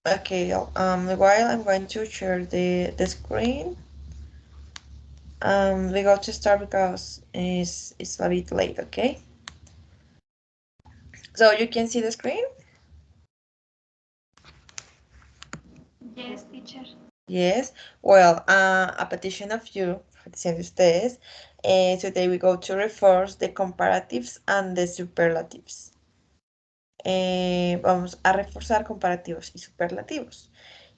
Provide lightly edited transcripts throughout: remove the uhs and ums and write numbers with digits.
Okay, while I'm going to share the screen, we go to start because it's a bit late, okay? So you can see the screen? Yes, teacher. Yes. Well, a petition of you, petición de ustedes. Today we go to reinforce the comparatives and the superlatives. Vamos a reforzar comparativos y superlativos.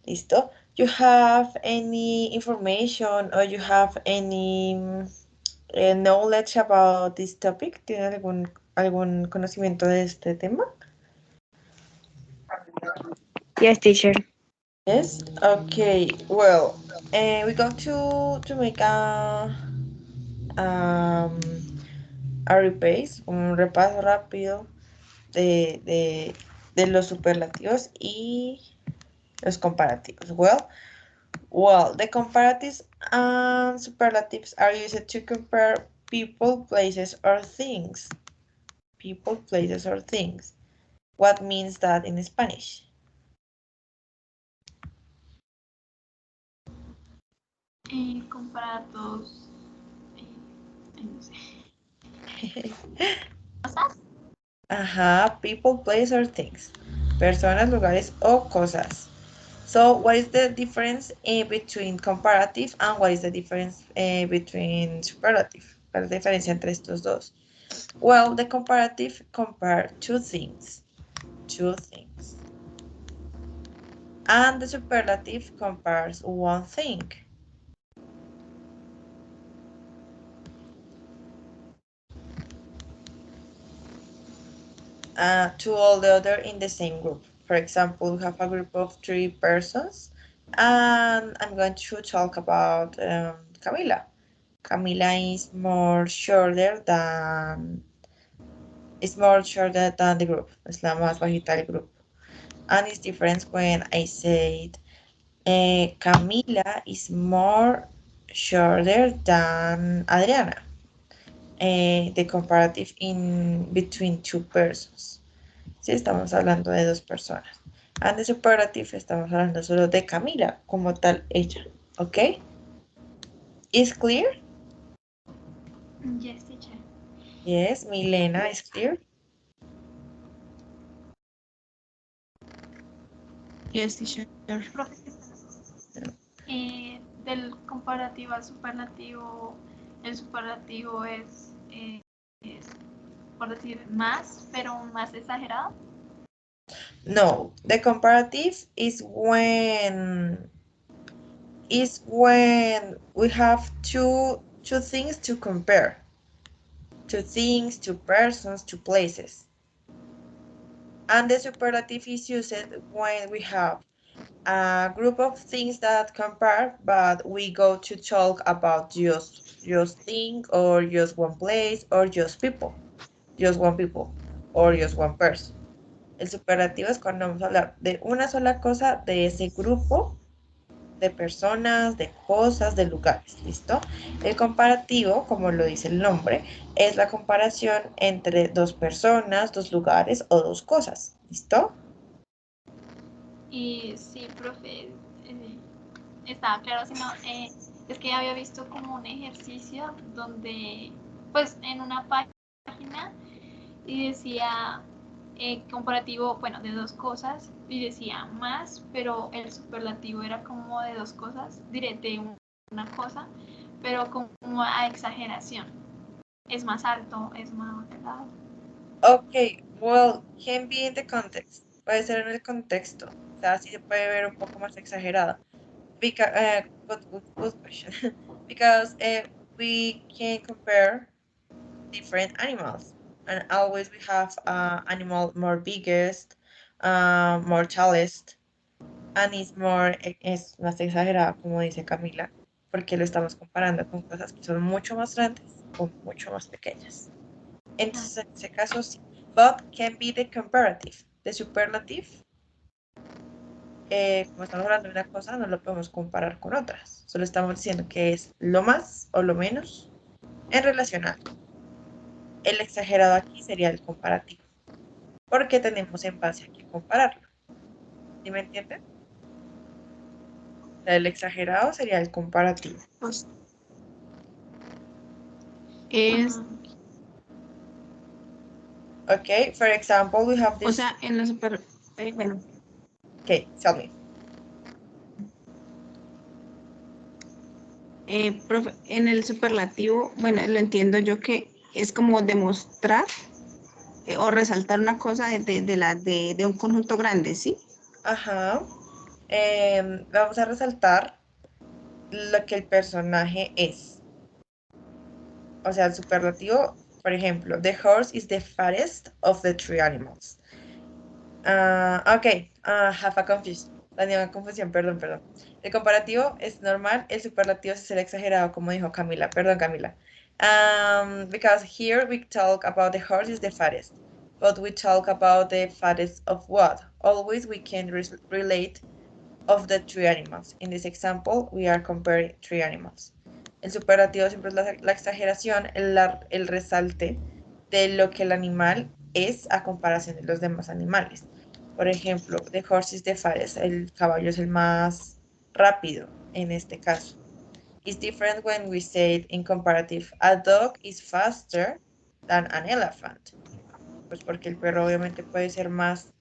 ¿Listo? You have any information or you have any knowledge about this topic? ¿Tienen algún conocimiento de este tema? Yes, teacher. Yes. Okay. Well, we go to make um, a repass, un repaso rápido de los superlativos y los comparativos. Well, the comparatives and superlatives are used to compare people, places, or things. People, places, or things. What means that in Spanish? Comparados. No sé. Ajá, people, place, or things. Personas, lugares o cosas. So, what is the difference between comparative and what is the difference between superlative? ¿Cuál es la diferencia entre estos dos? Well, the comparative compare two things. Two things. And the superlative compares one thing. To all the other in the same group. For example, we have a group of 3 persons, and I'm going to talk about Camila. Camila is more shorter than the group. Es la más bajita del grupo. And it's different when I said Camila is more shorter than Adriana. The comparative in between two persons. Sí, estamos hablando de dos personas. And the superlative estamos hablando solo de Camila, como tal ella. ¿Ok? ¿Is clear? Yes, teacher. Yes, Milena, is clear? Yes, teacher. Profe, del comparativo al superlativo, el superlativo es, por decir, más, pero más exagerado. No, the comparative is when we have two things to compare. Two things, two persons, two places. And the superlative is used when we have a group of things that compare, but we go to talk about just thing or just one place or just people, just one people or just one person. El superlativo es cuando vamos a hablar de una sola cosa de ese grupo de personas, de cosas, de lugares, ¿listo? El comparativo, como lo dice el nombre, es la comparación entre dos personas, dos lugares o dos cosas, ¿listo? Y sí, profe, estaba claro, sino, es que había visto como un ejercicio donde, pues, en una página y decía comparativo, bueno, de dos cosas, y decía más, pero el superlativo era como de dos cosas, diré de una cosa, pero como a exageración. Es más alto, es más delgado. Ok, well, can be in the context. Puede ser en el contexto. O sea, sí se puede ver un poco más exagerada. Because, good question. Because we can compare different animals. And always we have animal more biggest, more tallest, and es más exagerada, como dice Camila, porque lo estamos comparando con cosas que son mucho más grandes o mucho más pequeñas. Ah, Entonces, en ese caso sí. But can be the comparative. The superlative, como estamos hablando de una cosa, no lo podemos comparar con otras. Solo estamos diciendo que es lo más o lo menos en relación a algo. El exagerado aquí sería el comparativo, porque tenemos en base a qué compararlo. ¿Sí me entienden? El exagerado sería el comparativo. Pues, es, Okay, for example, we have o this. sea, en la super, bueno, Okay, tell me. profe, en el superlativo, bueno, lo entiendo yo que es como demostrar o resaltar una cosa de un conjunto grande, ¿sí? Ajá. Vamos a resaltar lo que el personaje es. O sea, el superlativo, por ejemplo, the horse is the fattest of the three animals. Ok, have a confusion. Tenía una confusión, perdón. El comparativo es normal, el superlativo es el exagerado, como dijo Camila. Perdón, Camila. Because here we talk about the horse is the fattest, but we talk about the fattest of what? Always we can relate of the three animals. In this example, we are comparing three animals. El superlativo siempre es la exageración, el resalte de lo que el animal es a comparación de los demás animales. Por ejemplo, the horse is the fastest, el caballo es el más rápido en este caso. It's different when we say it in comparative. A dog is faster than an elephant. Pues porque el perro obviamente puede ser más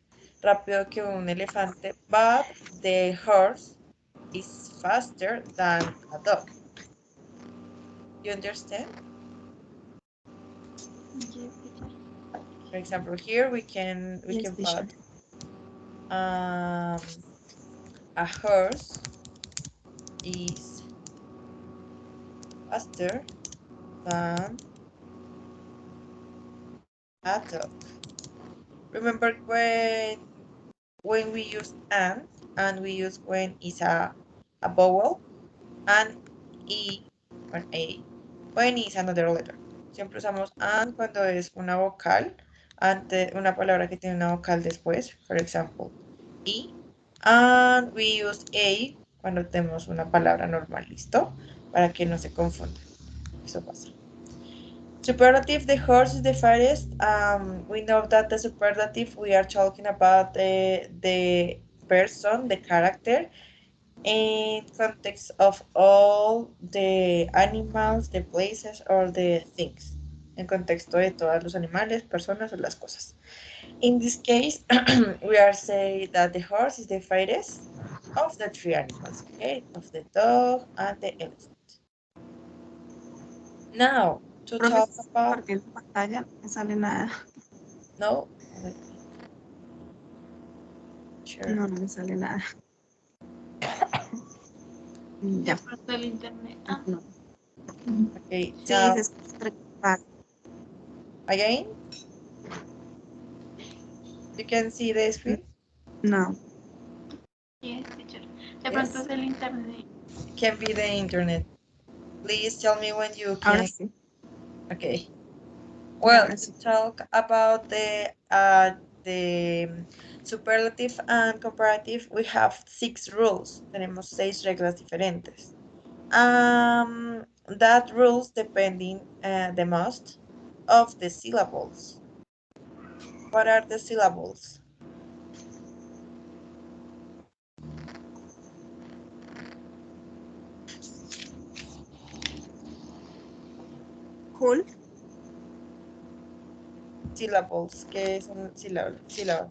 rápido que un elefante, but the horse is faster than a dog. You understand? Yes, teacher. For example, here we Yes, can teacher. put a horse is faster than a dog. Remember when we use and we use when is a vowel and e when a when is another letter. Siempre usamos and cuando es una vocal ante una palabra que tiene una vocal después, for example, e, and we use a cuando tenemos una palabra normal, ¿listo? Para que no se confunda. Eso pasa. Superlative, the horse is the fairest. We know that the superlative, we are talking about the person, the character, in context of all the animals, the places, or the things. En contexto de todos los animales, personas o las cosas. In this case, we are saying that the horse is the fairest of the three animals, okay? Of the dog and the elephant. Now, to Profe, talk about, compartiendo pantalla, no me sale nada. no, let me share. No, no me sale nada. De Ya, pronto el internet. Ah, no. Okay, Sí, now, se escucha. again, you can see the screen? No, yes, teacher. De pronto Yes, es el internet. can be the internet. Please tell me when you ahora can. sí. Okay. Y Well, ahora to sí. talk about the superlative and comparative, we have 6 rules. Tenemos 6 reglas diferentes. That rules depending the most of the syllables. What are the syllables? Cool. Syllables, ¿qué son sílabas?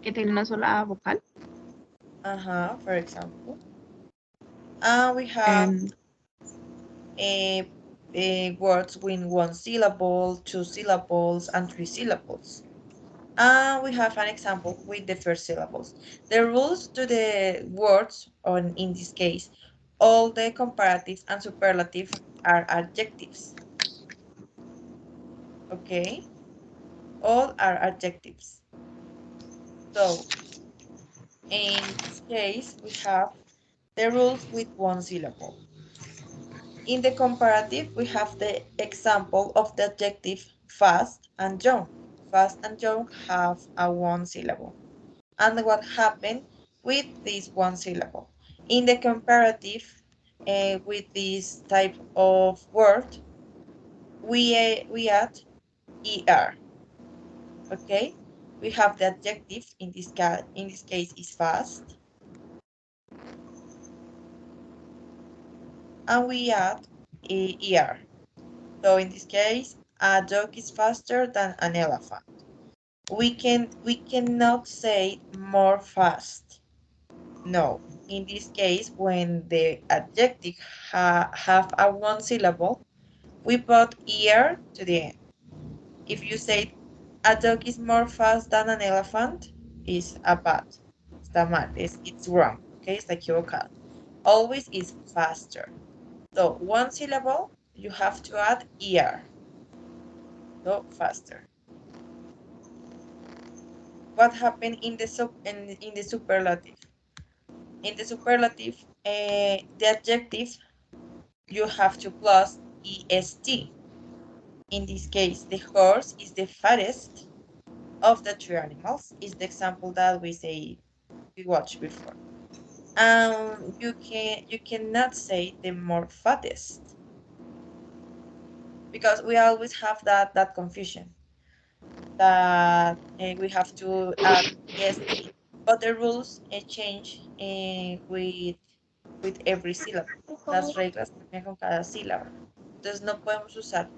Que tiene una sola vocal. For example. We have Em, words with 1 syllable, 2 syllables, and 3 syllables. We have an example with the first syllables. The rules to the words, in this case, all the comparatives and superlative are adjectives. Okay? All are adjectives. So, in this case, we have the rules with 1 syllable. In the comparative, we have the example of the adjective fast and young. Fast and young have a 1 syllable. And what happened with this 1 syllable? In the comparative, with this type of word, we add er. Okay, we have the adjective in this case is fast, and we add er. So in this case, a dog is faster than an elephant. We cannot say more fast. No. In this case, when the adjective have a one syllable, we put er to the end. If you say a dog is more fast than an elephant, it's a bad. Está mal. It's wrong. Okay, está equivocado. Always is faster. So one syllable, you have to add er. So faster. What happened in the superlative? In the superlative, the adjective you have to plus est. In this case, the horse is the fattest of the three animals. Is the example that we watched before. You cannot say the more fattest because we always have that confusion that we have to add est, but the rules change with every syllable. Las reglas cambian con cada sílaba. Entonces no podemos usar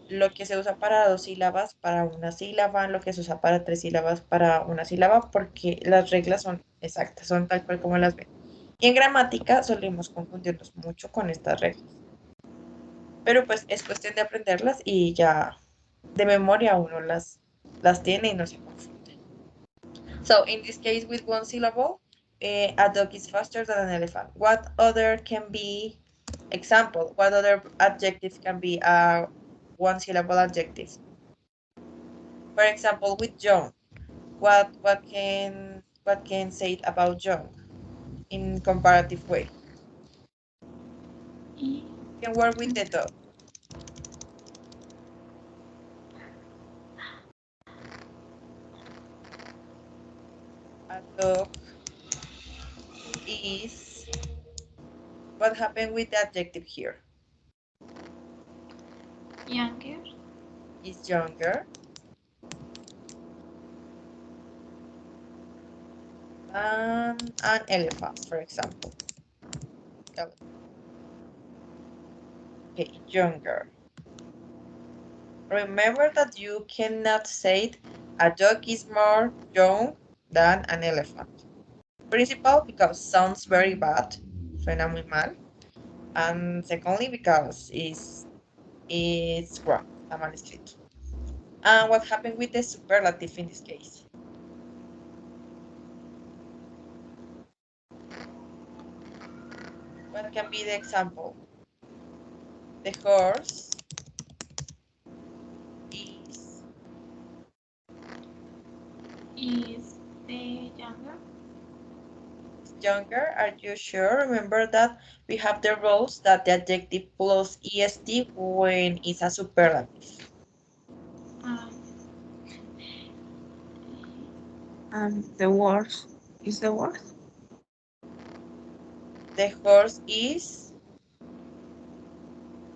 lo que se usa para dos sílabas para una sílaba, lo que se usa para tres sílabas para una sílaba, porque las reglas son exactas, son tal cual como las ven. Y en gramática solemos confundirnos mucho con estas reglas. Pero pues es cuestión de aprenderlas y ya de memoria uno las tiene y no se confunde. So in this case with one syllable, a dog is faster than an elephant. What other can be example? What other adjective can be a one syllable adjective? For example, with John, what can say it about John in comparative way? Y Can work with the dog. A dog is, what happened with the adjective here? younger. Is younger than an elephant, for example. Okay, younger. Remember that you cannot say it, a dog is more young than an elephant. Principal, because sounds very bad, suena muy mal. And secondly, because it's wrong, está mal escrito. And what happened with the superlative in this case? What can be the example? The horse is Is the younger. younger. Are you sure? Remember that we have the rules that the adjective plus est when it's a superlative. Uh, The worst is the worst. The horse is,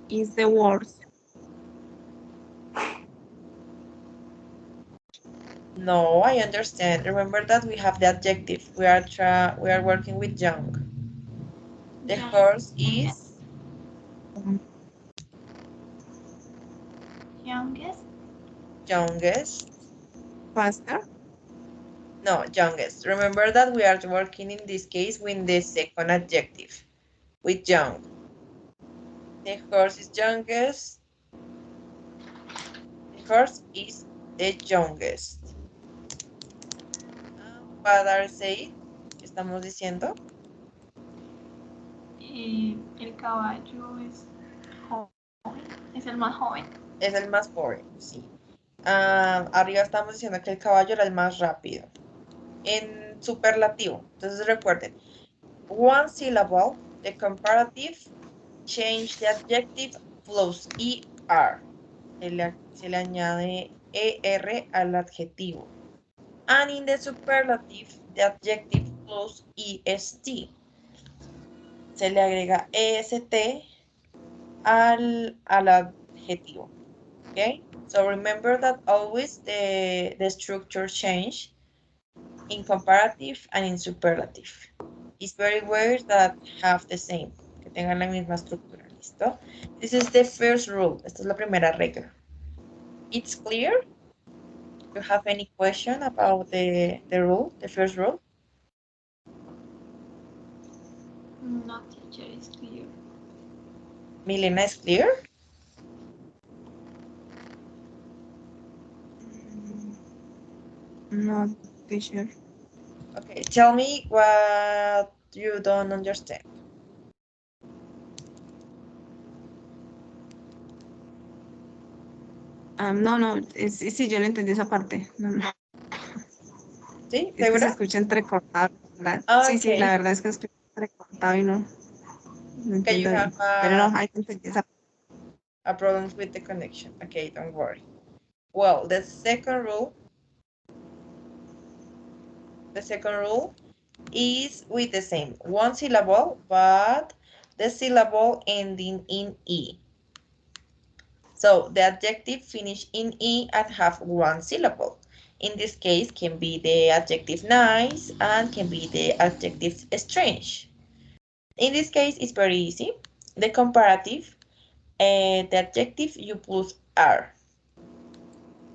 Is the worst. no, I understand. Remember that we have the adjective. We are working with young. The young. horse is Youngest. youngest. Faster. No, youngest. Remember that we are working in this case with the second adjective, with young. The horse is youngest. The horse is the youngest. What are saying? ¿Qué estamos diciendo? El caballo es joven. Es el más joven. Es el más joven, sí. Arriba estamos diciendo que el caballo era el más rápido. En superlativo, entonces recuerden, one syllable, the comparative, change the adjective plus er. Se le añade er al adjetivo. And in the superlative, the adjective plus est. Se le agrega est al adjetivo. ¿Ok? So remember that always the structure change in comparative and in superlative. It's very rare that have the same, que tengan la misma estructura, ¿listo? This is the first rule. Esta es la primera regla. It's clear? Do you have any question about the rule, the first rule? No, teacher, is clear. Milena, is clear? No, teacher. Okay, tell me what you don't understand. No, sí, yo lo entendí esa parte. No. ¿Sí? Es que se ¿Segura? escucha entrecortado, ¿verdad? Sí, la Okay. verdad es que escucha entrecortado y no Okay, you entiendo have bien. Pero no, ahí entendí esa parte. a problem with the connection. Okay, don't worry. Well, the second rule is with the same one syllable, but the syllable ending in E. So the adjective finish in E and have one syllable. In this case, can be the adjective nice and can be the adjective strange. In this case, it's very easy. The comparative, the adjective you plus are,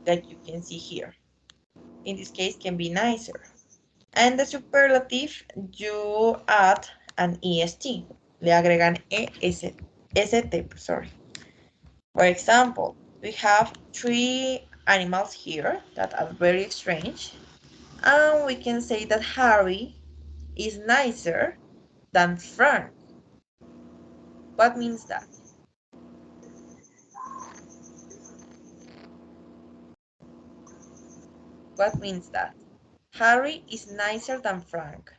like you can see here. In this case, can be nicer. And the superlative, you add an est. Le agregan est, sorry. For example, we have 3 animals here that are very strange. And we can say that Harry is nicer than Frank. What means that? What means that? Harry is nicer than Frank.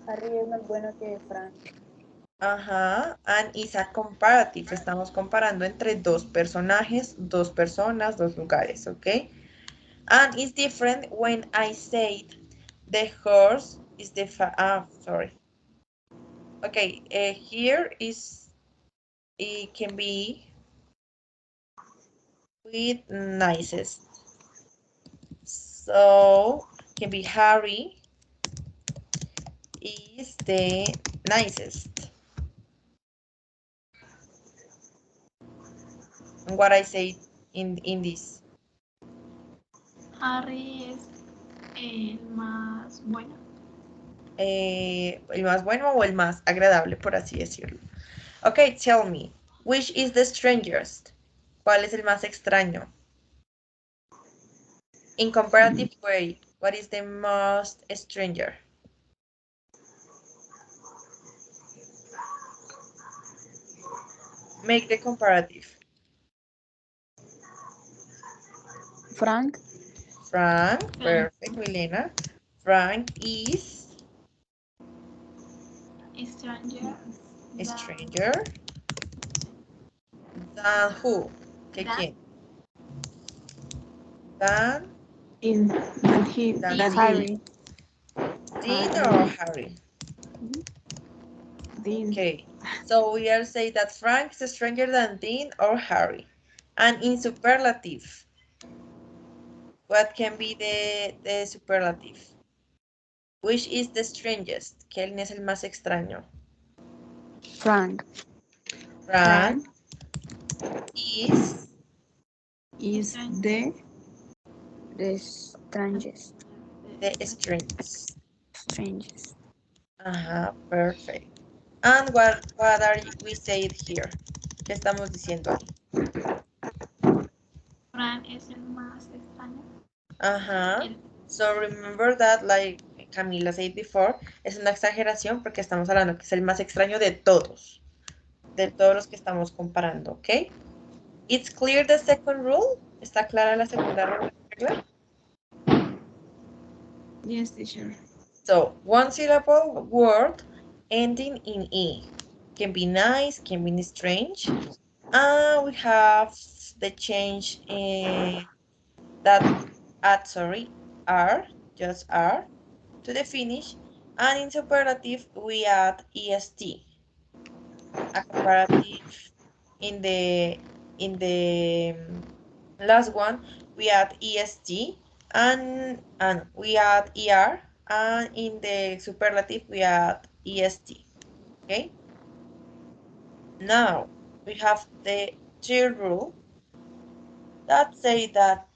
Harry es más bueno que Frank. Ajá, and is a comparative. Estamos comparando entre dos personajes, dos personas, dos lugares, ¿ok? And it's different when I say the horse is the sorry. Okay, here is, it can be with nicest. So, can be Harry is the nicest. And what I say in this. Harry es el más bueno. El más bueno o el más agradable, por así decirlo. Okay, tell me, which is the strangest? ¿Cuál es el más extraño? In comparative way, what is the most stranger? Make the comparative. Frank. Frank, perfect, Milena. Frank is Stranger. a stranger than who? ¿Que Dan. quién? Than That's Harry. Dean or Harry? Dean. Okay, so we are saying that Frank is stranger than Dean or Harry. And in superlative, what can be the superlative? Which is the strangest? ¿Quién es el más extraño? Frank. Frank is The The strangest. the strangest. Strangest. Perfect. And what are we saying here? ¿Qué estamos diciendo ahí? Fran es el más extraño. So remember that, like Camila said before, es una exageración porque estamos hablando que es el más extraño de todos los que estamos comparando, ¿ok? It's clear the second rule. ¿Está clara la segunda regla? Yes, teacher. So, one syllable word ending in E. Can be nice, can be strange. And we have the change that add, are, just are, to the finish. And in superlative, we add est. A comparative in in the last one, we add est, and we add er, and in the superlative, we add est. Okay? Now, we have the third rule that say that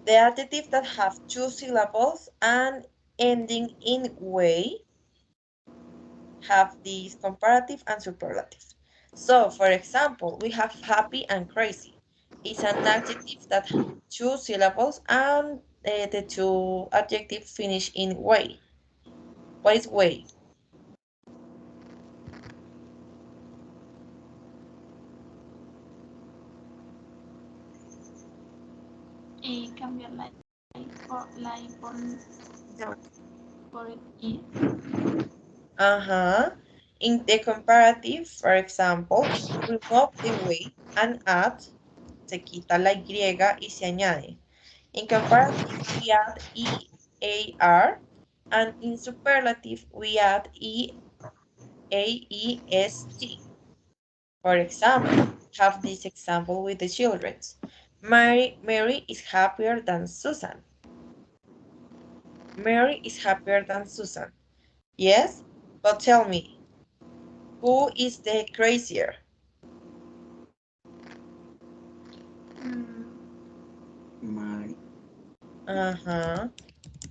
the adjectives that have two syllables and ending in way have these comparative and superlative. So, for example, we have happy and crazy. It's an adjective that has two syllables and the two adjectives finish in way. What is way? Y cambiar la I por el I. In the comparative, for example, remove the way and add, se quita la Y y se añade. In comparative, we add EAR, and in superlative, we add EAEST. For example, have this example with the children. Mary is happier than Susan. Mary is happier than Susan. Yes, but tell me, who is the crazier? Mari.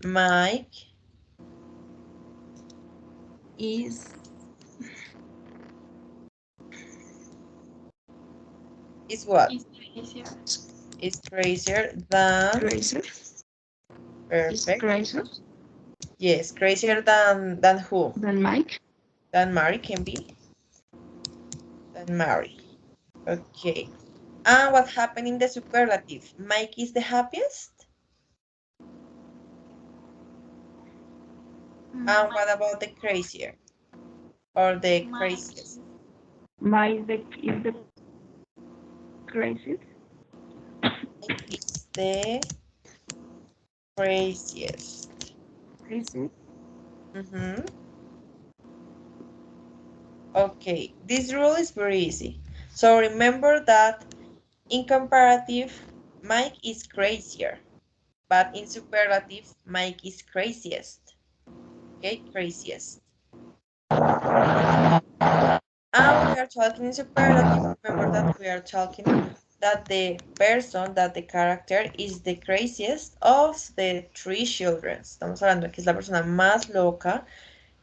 Mike Is what? Is easier. Is crazier than. crazy. Is Perfect. crazy Yes, crazier than who? than Mike. Than Mary can be. Than Mary. Okay. And what happened in the superlative? Mike is the happiest? And what about the crazier? Or the craziest? Mike is the craziest. Mike is the craziest. Crazy. Okay, this rule is very easy. So remember that in comparative, Mike is crazier, but in superlative, Mike is craziest. Okay, craziest. And we are talking in superlative. Remember that we are talking that the person, that the character is the craziest of the three children. Estamos hablando que es la persona más loca,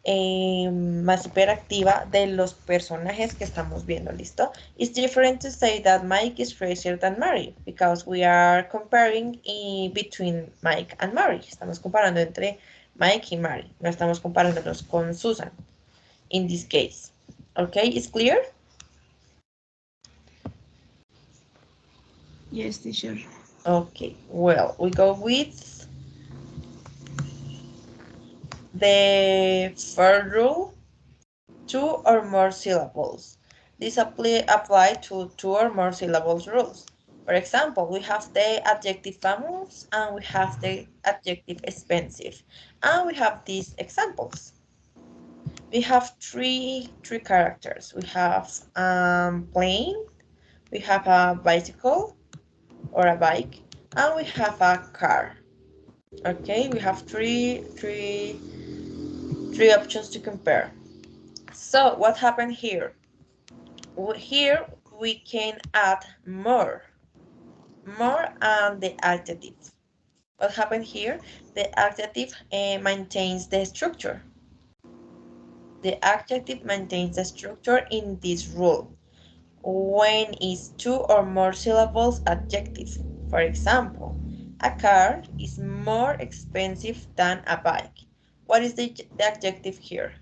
más hiperactiva de los personajes que estamos viendo, ¿listo? It's different to say that Mike is crazier than Mary, because we are comparing between Mike and Mary. Estamos comparando entre Mike y Mary. No estamos comparándolos con Susan, in this case. Okay, it's clear? Yes, teacher. Okay, well, we go with the third rule, two or more syllables. This apply to two or more syllables rules. For example, we have the adjective famous and we have the adjective expensive. And we have these examples. We have three characters. We have plane, we have a bicycle or a bike, and we have a car. Okay, we have three options to compare. So what happened here? Here we can add more and the adjective. What happened here? The adjective maintains the structure. The adjective maintains the structure in this rule. When is two or more syllables adjective. For example, a car is more expensive than a bike. What is the adjective here?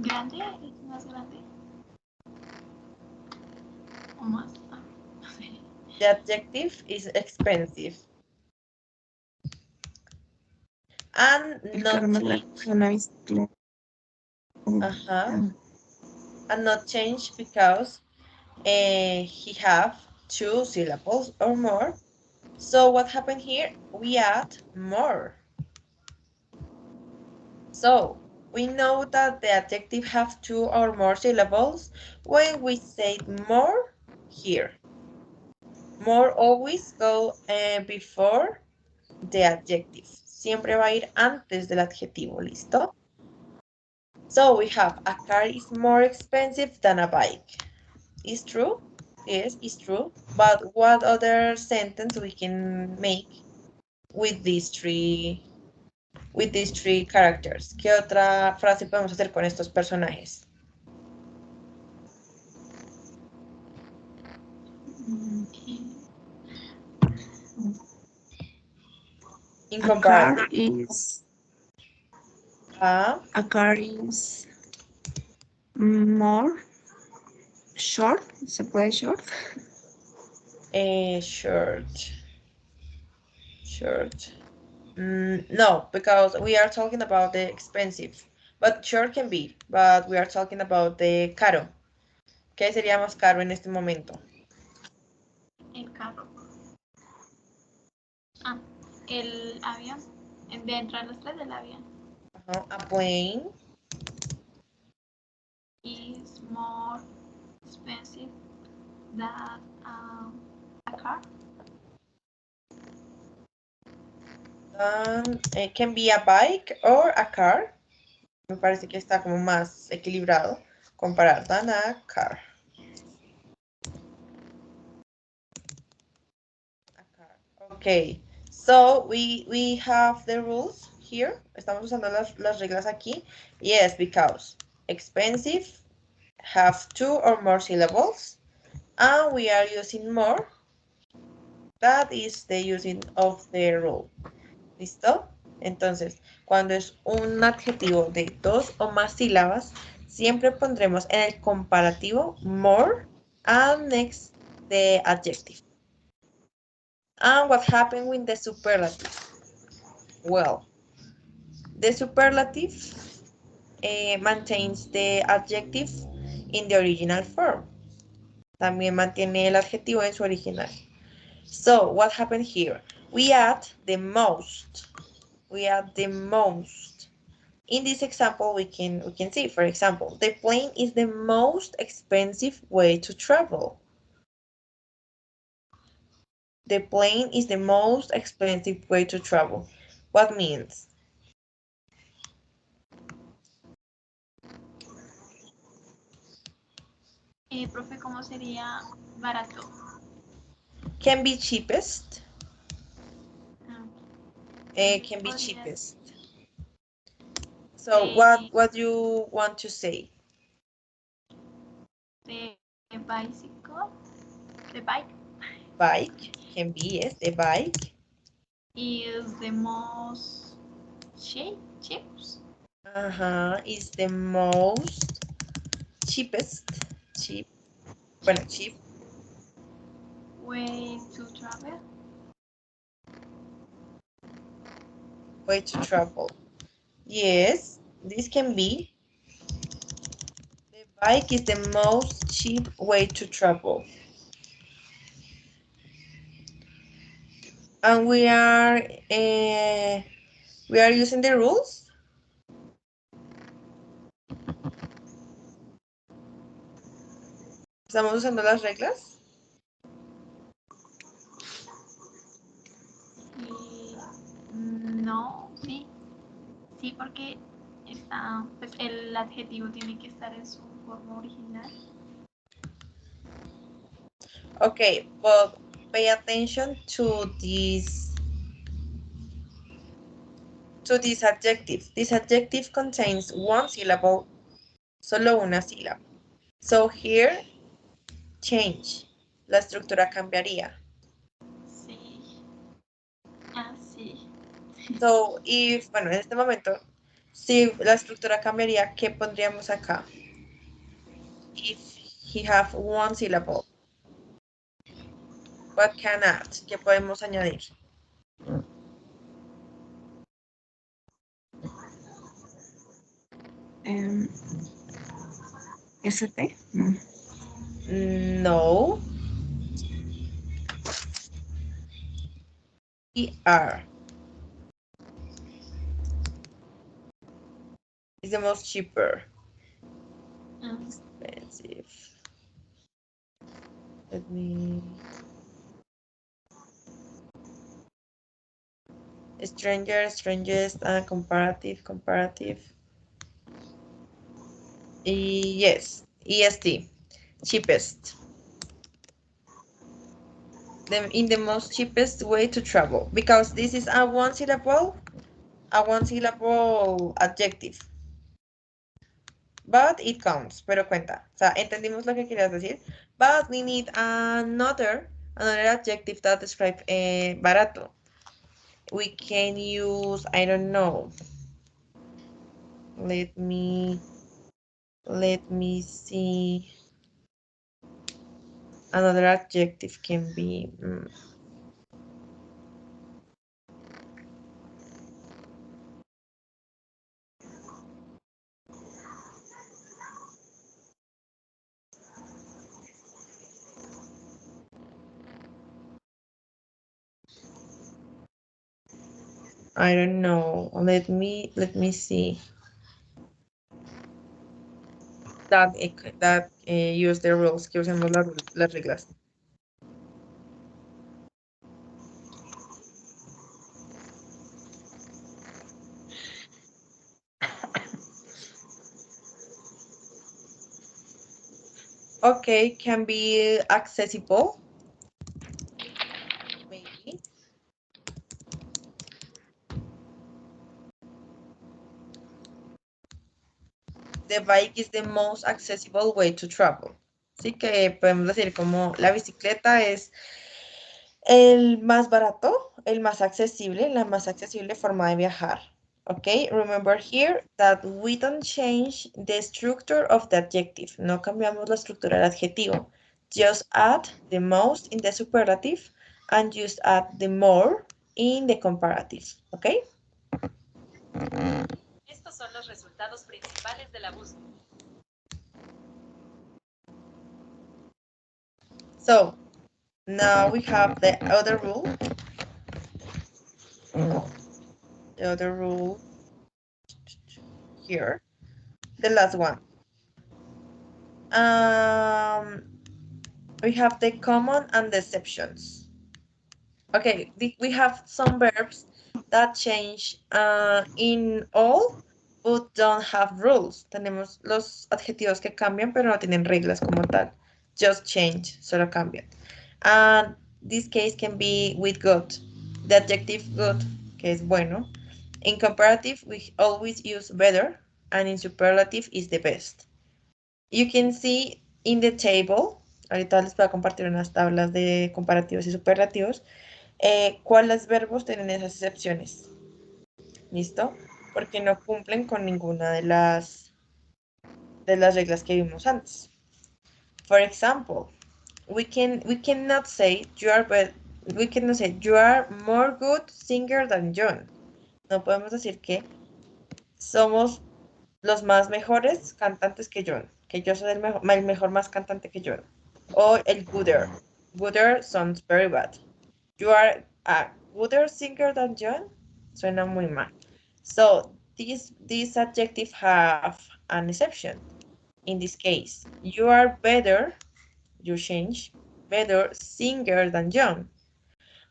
Grande, es más grande. O más. The adjective is expensive. And not change. And not change because he have two syllables or more. So what happened here? We add more. So We know that the adjective have 2 or more syllables when we say more here. More always go before the adjective. Siempre va a ir antes del adjetivo, ¿listo? So we have a car is more expensive than a bike. Is true? Yes, it's true. But what other sentence we can make with these three characters? ¿Qué otra frase podemos hacer con estos personajes? In A car comparative. is A more short. ¿Se puede short? Short. No, because we are talking about the expensive. But short can be, but we are talking about the caro. ¿Qué sería más caro en este momento? El carro. Ah, el avión. Dentro de los tres del avión. A plane is more expensive than a car. It can be a bike or a car. Me parece que está como más equilibrado comparar than a car. Okay, so we have the rules here. Estamos usando las reglas aquí. Yes, because expensive have 2 or more syllables and we are using more. That is the using of the rule. ¿Listo? Entonces, cuando es un adjetivo de 2 o más sílabas, siempre pondremos en el comparativo more and next the adjective. And what happened with the superlative? Well, the superlative maintains the adjective in the original form. También mantiene el adjetivo en su original. So, what happened here? We add the most. In this example, we can see, for example, the plane is the most expensive way to travel. The plane is the most expensive way to travel. What means? Profe, ¿cómo sería barato? Can be cheapest. Can be Podría cheapest. So what you want to say? The bicycle, the bike Bike can be, yes, the bike. is the most cheapest. Is the most cheapest, cheap Way to travel. way to travel. Yes, this can be. The bike is the most cheap way to travel. And we are using the rules. Estamos usando las reglas. No, sí. Sí, porque está, pues el adjetivo tiene que estar en su forma original. Okay, but pay attention to this adjective. This adjective contains one syllable, solo una sílaba. So here, change. La estructura cambiaría. Sí. Ah, sí. So, bueno, en este momento, si la estructura cambiaría, ¿qué pondríamos acá? If he have one syllable. What can add? ¿Qué podemos añadir? ST. No. ER. It's the most cheaper. Um, Expensive. Let me. Stranger, strangest, comparative. Yes, EST, cheapest. In the most cheapest way to travel, because this is a one syllable adjective. But it counts, pero cuenta. O sea, entendimos lo que querías decir. But we need another adjective that describe barato. We can use, I don't know. Let me see. Another adjective can be I don't know. Let me see. That use the rules, que usemos las reglas. Okay, can be accessible. Maybe. The bike is the most accessible way to travel. Sí que podemos decir como la bicicleta es el más barato, el más accesible, la más accesible forma de viajar. Okay, remember here that we don't change the structure of the adjective. No cambiamos la estructura del adjetivo. Just add the most in the superlative and just add the more in the comparative. Okay? Estos son los resultados principales de la búsqueda. So, now we have the other rule. The other rule here. The last one. We have the common and the exceptions. Okay, we have some verbs that change in all, but don't have rules. Tenemos los adjetivos que cambian, pero no tienen reglas como tal. Just change, solo cambian. And this case can be with good. The adjective good, que es bueno. In comparative, we always use better, and in superlative is the best. You can see in the table, ahorita les voy a compartir unas tablas de comparativos y superlativos, cuáles verbos tienen esas excepciones. ¿Listo? Porque no cumplen con ninguna de las reglas que vimos antes. For example, we cannot say we cannot say you are more good singer than John. No podemos decir que somos los más mejores cantantes que John, que yo soy el mejor más cantante que John. O el gooder. Gooder sounds very bad. You are a gooder singer than John? Suena muy mal. So these adjectives have an exception. In this case, you are better, you change, better singer than John.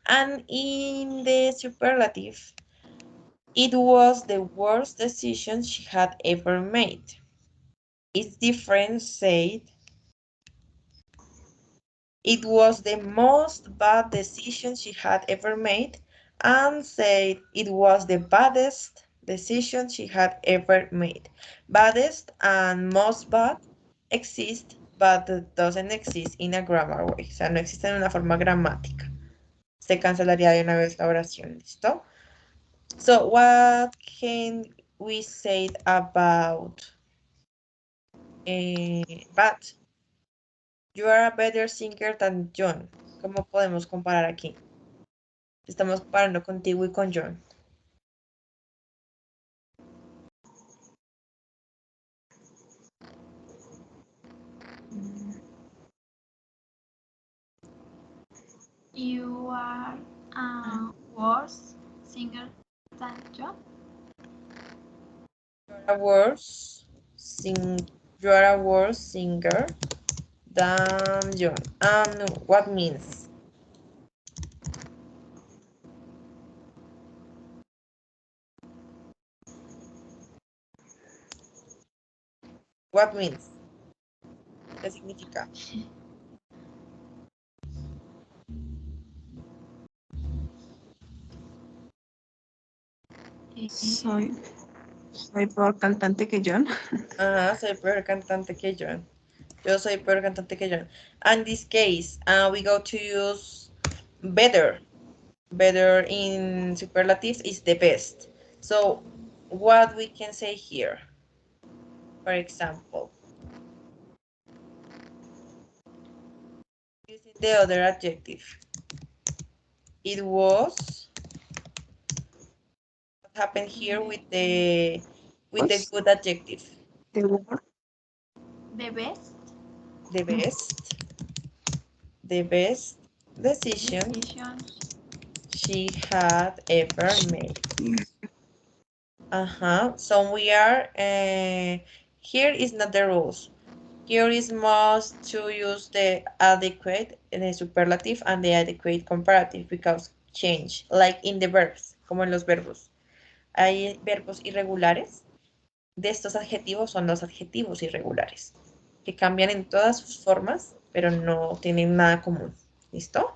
And in the superlative, it was the worst decision she had ever made. It's different said it was the most bad decision she had ever made and said it was the baddest decision she had ever made. Baddest and most bad exist, but doesn't exist in a grammar way. O sea, no existe en una forma gramática. Se cancelaría de una vez la oración, ¿listo? So, what can we say about bad? You are a better singer than John. ¿Cómo podemos comparar aquí? Estamos comparando contigo y con John. You are a worse singer than John. a worse sing. You are a worse singer than John. No, what means? What means? ¿Qué significa? Soy peor cantante que John. Ajá, soy peor cantante que John. Yo soy peor cantante que John. And this case, we go to use better. Better in superlatives is the best. So, what we can say here? For example, using the other adjective. It was. What happened here with the good adjective? The word. The best The best. The best decision decisions. she had ever made. So we are, here is not the rules. Here is must to use the adequate, the superlative, and the adequate comparative because change, like in the verbs, como en los verbos. Hay verbos irregulares. De estos adjetivos son los adjetivos irregulares, que cambian en todas sus formas, pero no tienen nada común. ¿Listo?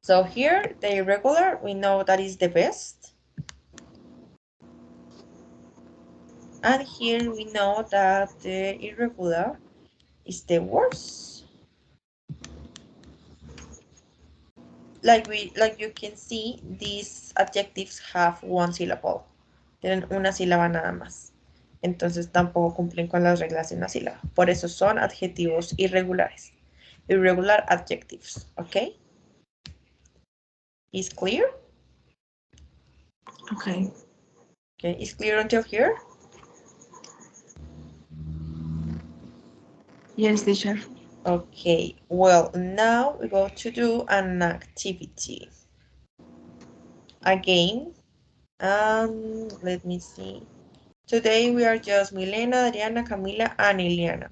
So here, the irregular, we know that is the best. And here we know that the irregular is the worst. Like you can see, these adjectives have one syllable. Tienen una sílaba nada más. Entonces tampoco cumplen con las reglas de una sílaba. Por eso son adjetivos irregulares. Irregular adjectives, ¿ok? Is clear? Okay. Okay, is clear until here? Yes, teacher. Okay, well, now we go to do an activity. Again, let me see. Today we are just Milena, Adriana, Camila, and Eliana.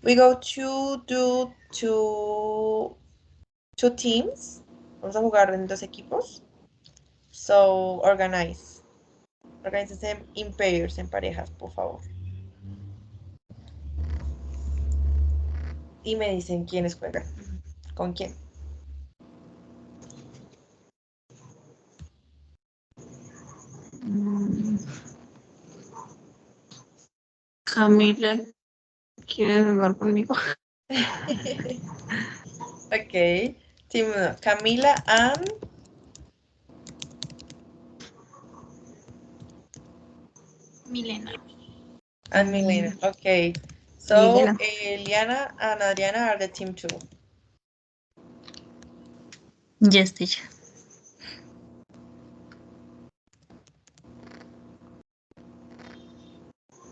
We go to do two teams. Vamos a jugar en dos equipos. So, organize. Organícense in pairs, en parejas, por favor. Y me dicen quiénes juegan. ¿Con quién? Camila, ¿quieres jugar conmigo? Ok. Team 1. Camila and Milena. Milena. Okay. So, Milena. Eliana and Adriana are the team 2. Yes, teacher.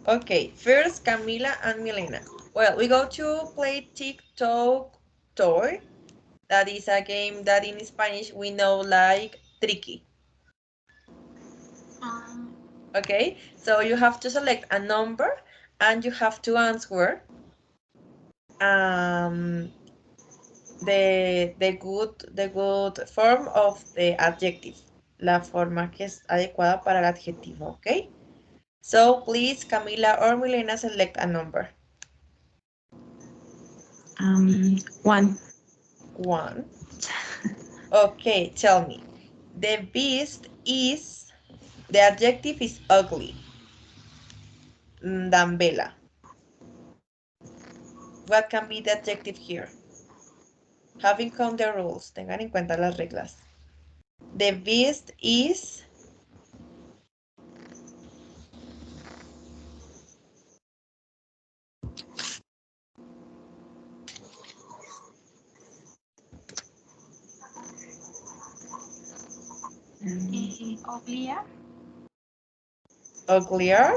Okay, first Camila and Milena. Well, we go to play TikTok toy. That is a game that in Spanish we know like tricky. Okay, so you have to select a number and you have to answer the good form of the adjective. La forma que es adecuada para el adjetivo, okay? So please, Camila or Milena, select a number. 1. 1. Okay, tell me. The beast is, the adjective is ugly. Than Bella. What can be the adjective here? Have in count the rules. Tengan en cuenta las reglas. The beast is Uglier. uglier.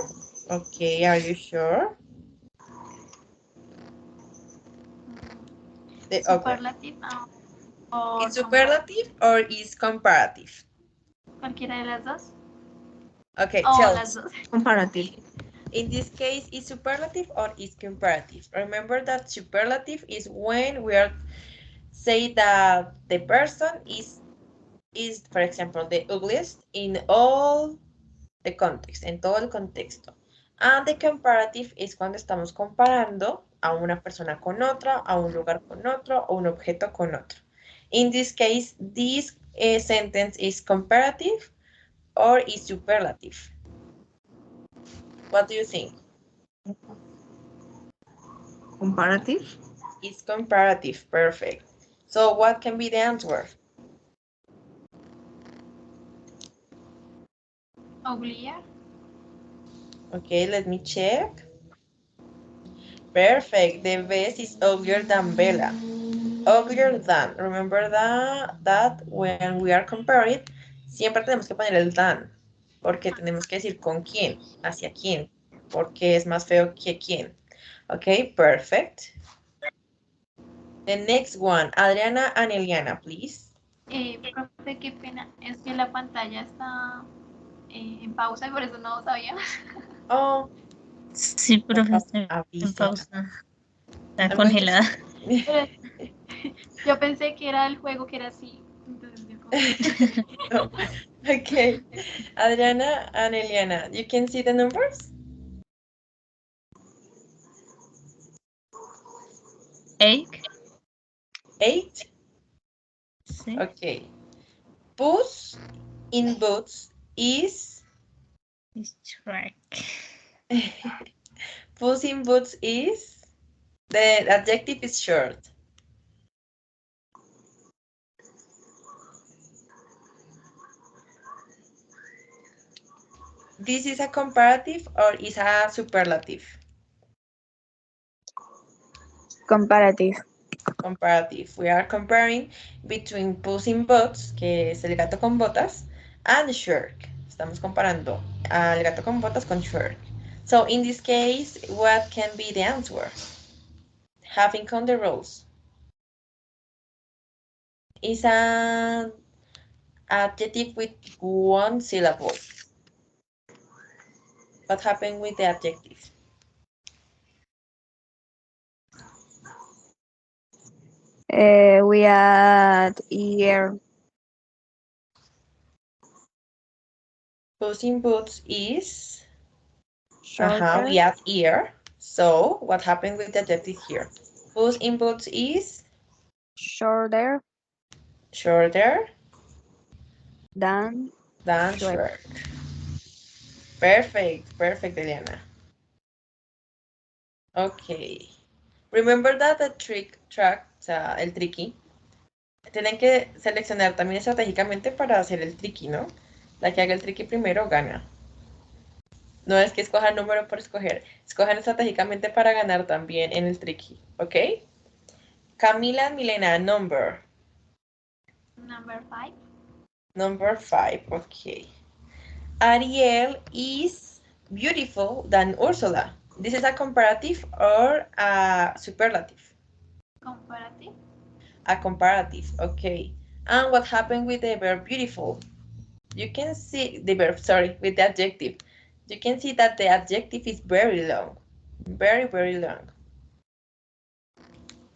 Okay, are you sure? The ugly. Superlative or Is superlative or is comparative? cualquiera de las dos. Okay, Oh, tell las us. dos. Comparative. In this case, is superlative or is comparative? Remember that superlative is when we are say that the person is, for example, the ugliest in all the context, en todo el contexto. And the comparative is cuando estamos comparando a una persona con otra, a un lugar con otro, o un objeto con otro. In this case, this sentence is comparative or is superlative. What do you think? Comparative. It's comparative, perfect. So what can be the answer? Uglier. Okay, let me check. Perfect. The vest is uglier than Bella. Uglier than. Remember that when we are comparing, siempre tenemos que poner el than. Porque tenemos que decir con quién, hacia quién. Porque es más feo que quién. Okay, perfect. The next one, Adriana and Eliana, please. Profe, qué pena. Es que la pantalla está en pausa y por eso no sabía. Oh, Sí, profe, está en avisa. pausa. Está I'm going to... congelada. Pero yo pensé que era el juego que era así. Entonces yo como... Okay, Adriana and Eliana, you can see the numbers? 8. 8? Sí. Okay. Puss in Boots is... It's track. Puss in Boots is... The adjective is short. This is a comparative or is a superlative? Comparative. Comparative. We are comparing between Puss in Boots, que es el gato con botas, and Shrek. Estamos comparando al gato con botas con Shrek. So in this case, what can be the answer? Having on the rules. Is an adjective with one syllable. What happened with the adjective? We add ear. Puss in Boots is... Shorter. we add ear. So what happened with the adjective here? Puss in Boots is Shorter shorter than than Shrek. Shrek. Perfect, perfect, Eliana. Okay. Remember that the track, o sea, el tricky, tienen que seleccionar también estratégicamente para hacer el tricky, ¿no? La que haga el tricky primero gana. No es que escojan número por escoger, escojan estratégicamente para ganar también en el tricky, ¿ok? Camila, Milena, number. Number 5. Number 5, okay. Ariel is beautiful than Ursula. This is a comparative or a superlative? Comparative. A comparative, okay. And what happened with the verb beautiful? You can see the verb, sorry, with the adjective. You can see that the adjective is very long. Very, very long.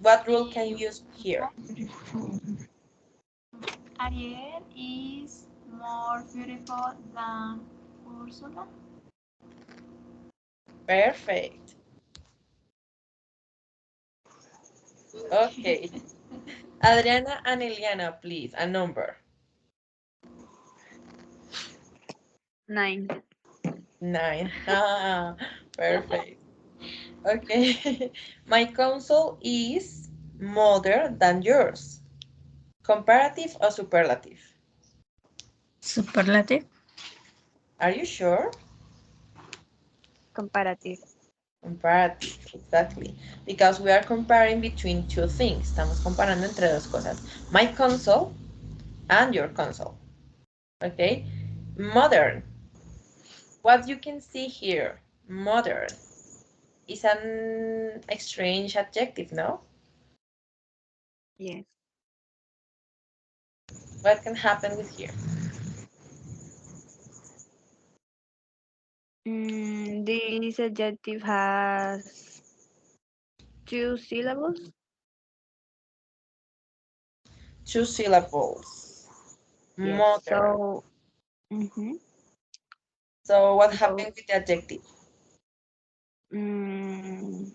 What rule can you use here? Ariel is more beautiful than Ursula. Perfect. Okay. Adriana and Eliana, please, a number. 9. 9. Ah, perfect. Okay. My console is smaller than yours. Comparative or superlative? Superlative. Are you sure? Comparative. Comparative, exactly. Because we are comparing between two things. Estamos comparando entre dos cosas. My console and your console. Okay? Modern. What you can see here, modern, is an strange adjective, no? Yes. What can happen with here? This adjective has 2 syllables. 2 syllables. Yes. Mother. So, mhm. So what So, happened with the adjective? mm,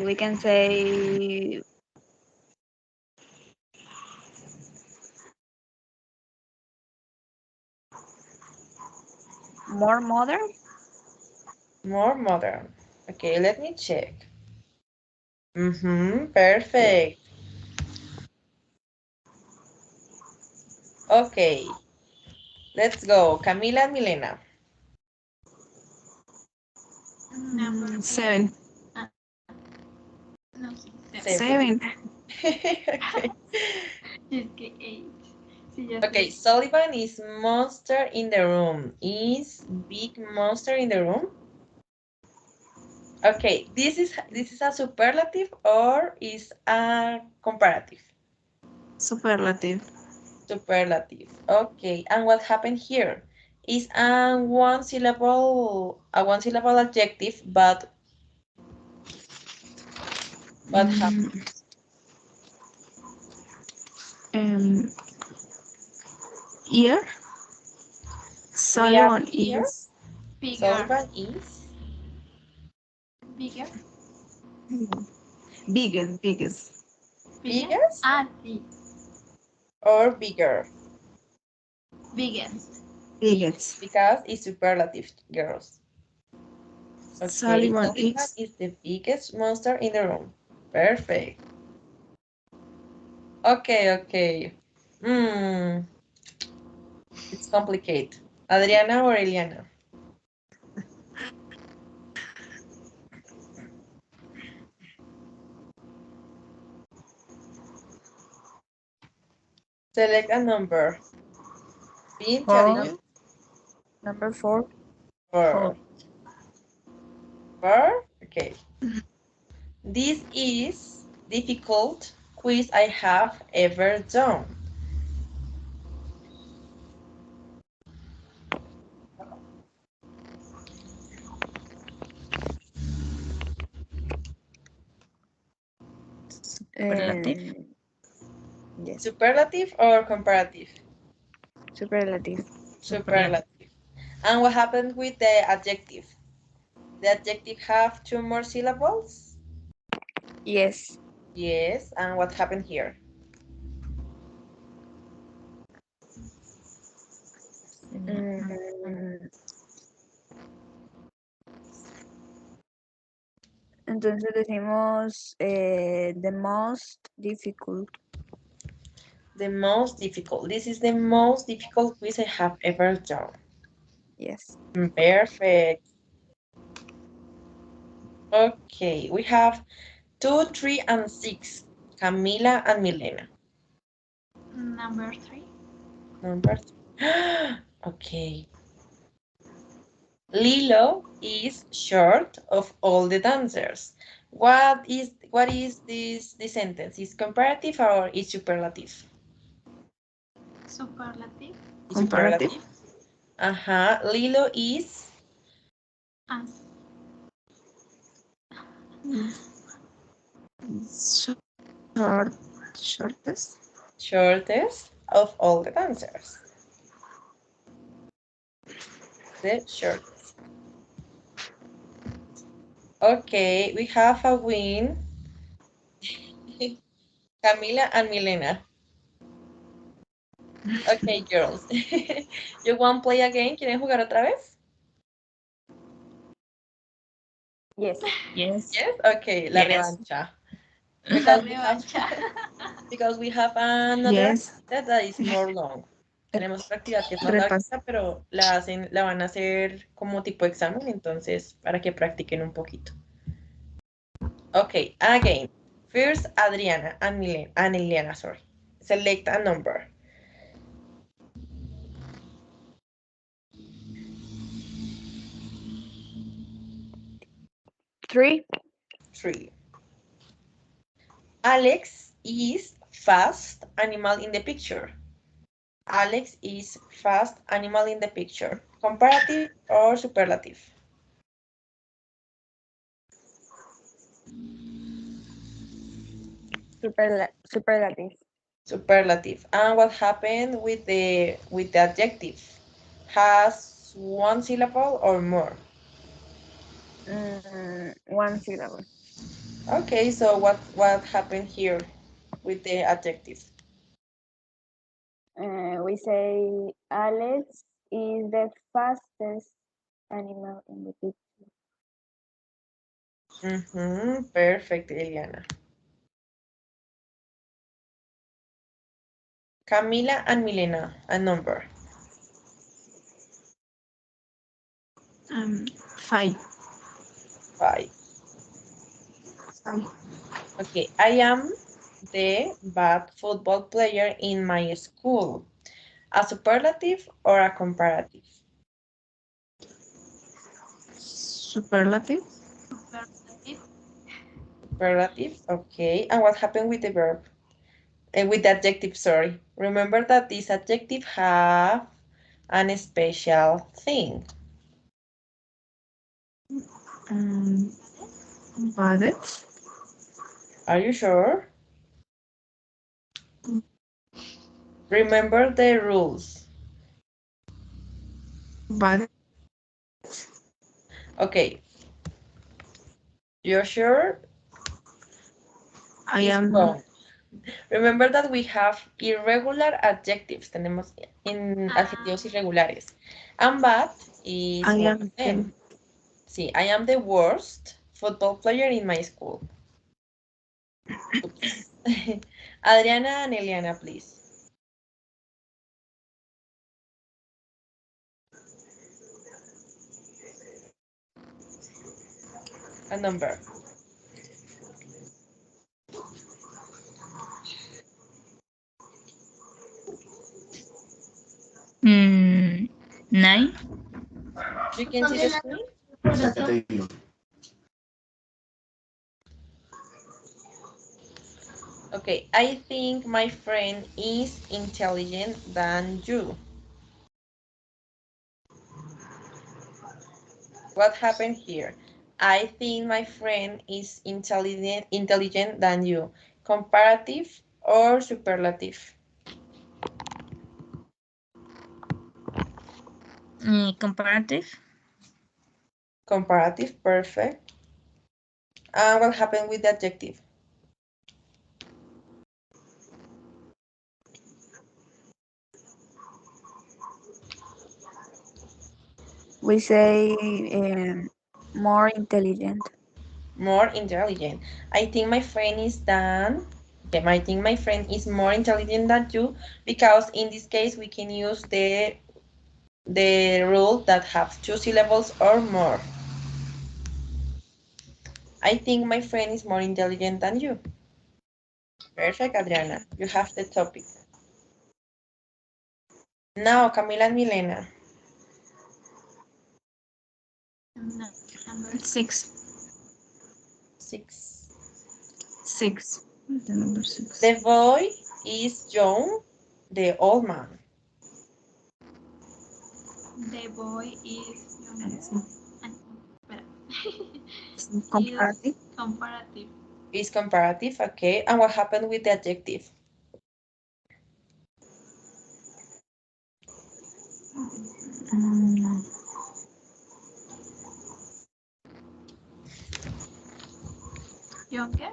we can say more modern. More modern. Okay, let me check. Perfect. Okay, let's go. Camila and Milena. Number eight. 7. Ah, no, sí, Seven. seven. 7. Okay. Es que eight. Sí, ya Okay, sé. Sullivan is monster in the room. Is big monster in the room? Okay, this is a superlative or is a comparative? Superlative. Superlative. Okay, and what happened here? Is a one syllable adjective, but what happened? Mm, um, Ear. We are Sullivan here. is Bigger. Sullivan is Bigger. biggest. Biggest. biggest Ah, sí. or bigger? Biggest. Biggest. Because it's superlative, girls. Okay, Sullivan Sullivan is is the biggest monster in the room. Perfect. Okay. Hmm, it's complicated. Adriana or Eliana? Select a number. Being 4. challenged Number 4. 4. 4. 4? Okay. This is difficult quiz I have ever done. Superlative. Yes. Superlative or comparative? Superlative. Superlative. Superlative. And what happened with the adjective? The adjective have 2 more syllables? Yes. Yes. And what happened here? Mm, entonces decimos the most difficult. The most difficult. This is the most difficult quiz I have ever done. Yes. Perfect. Okay, we have 2, 3, and 6. Camila and Milena. Number 3. Number 3. Okay. Lilo is short of all the dancers. What is this sentence? Is comparative or is superlative? Superlative. Is comparative. superlative. Lilo is As. Short, shortest. shortest of all the dancers. The shortest. Okay, we have a win. Camila and Milena. Okay, girls. You want to play again? ¿Quieren jugar otra vez? Yes. Yes. Yes? Okay, la Yes. revancha. La Because revancha. we have another Yes. actividad that is more long. Tenemos otra actividad que es más Repas. larga, pero la van a hacer como tipo examen, entonces para que practiquen un poquito. Okay, again. First, Adriana and Eliana, sorry. Select a number. 3. 3. Alex is fast animal in the picture. Alex is fast animal in the picture. Comparative or superlative? Superlative. Superlative. And what happened with the adjective? Has one syllable or more? One syllable. Okay, so what happened here with the adjective? We say Alex is the fastest animal in the picture. Perfect, Eliana. Camila and Milena, a number. 5. 5. Okay, I am the bad football player in my school. A superlative or a comparative? Superlative. Superlative. Superlative, okay. And what happened with the verb? With the adjective, sorry. Remember that this adjective have an special thing. Bad. Are you sure? Remember the rules. Bad. Okay. You're sure? I It's am. wrong. Remember that we have irregular adjectives. Tenemos en adjetivos irregulares. And bad is I one am. of them. See, I am the worst football player in my school. Oops. Adriana and Eliana, please. A number. Mm, 9. You can see the screen? Okay, I think my friend is intelligent than you. What happened here? I think my friend is intelligent than you. Comparative or superlative? Comparative. Comparative, perfect. And what happened with the adjective? We say more intelligent. More intelligent. I think my friend is than. Okay, I think my friend is more intelligent than you because in this case we can use the rule that have 2 syllables or more. I think my friend is more intelligent than you. Perfect, Adriana. You have the topic. Now, Camila and Milena. Number 6. 6. 6. The number 6. The boy is young, the old man. The boy is younger. Comparative. Is comparative. Is comparative, okay. And what happened with the adjective? Younger.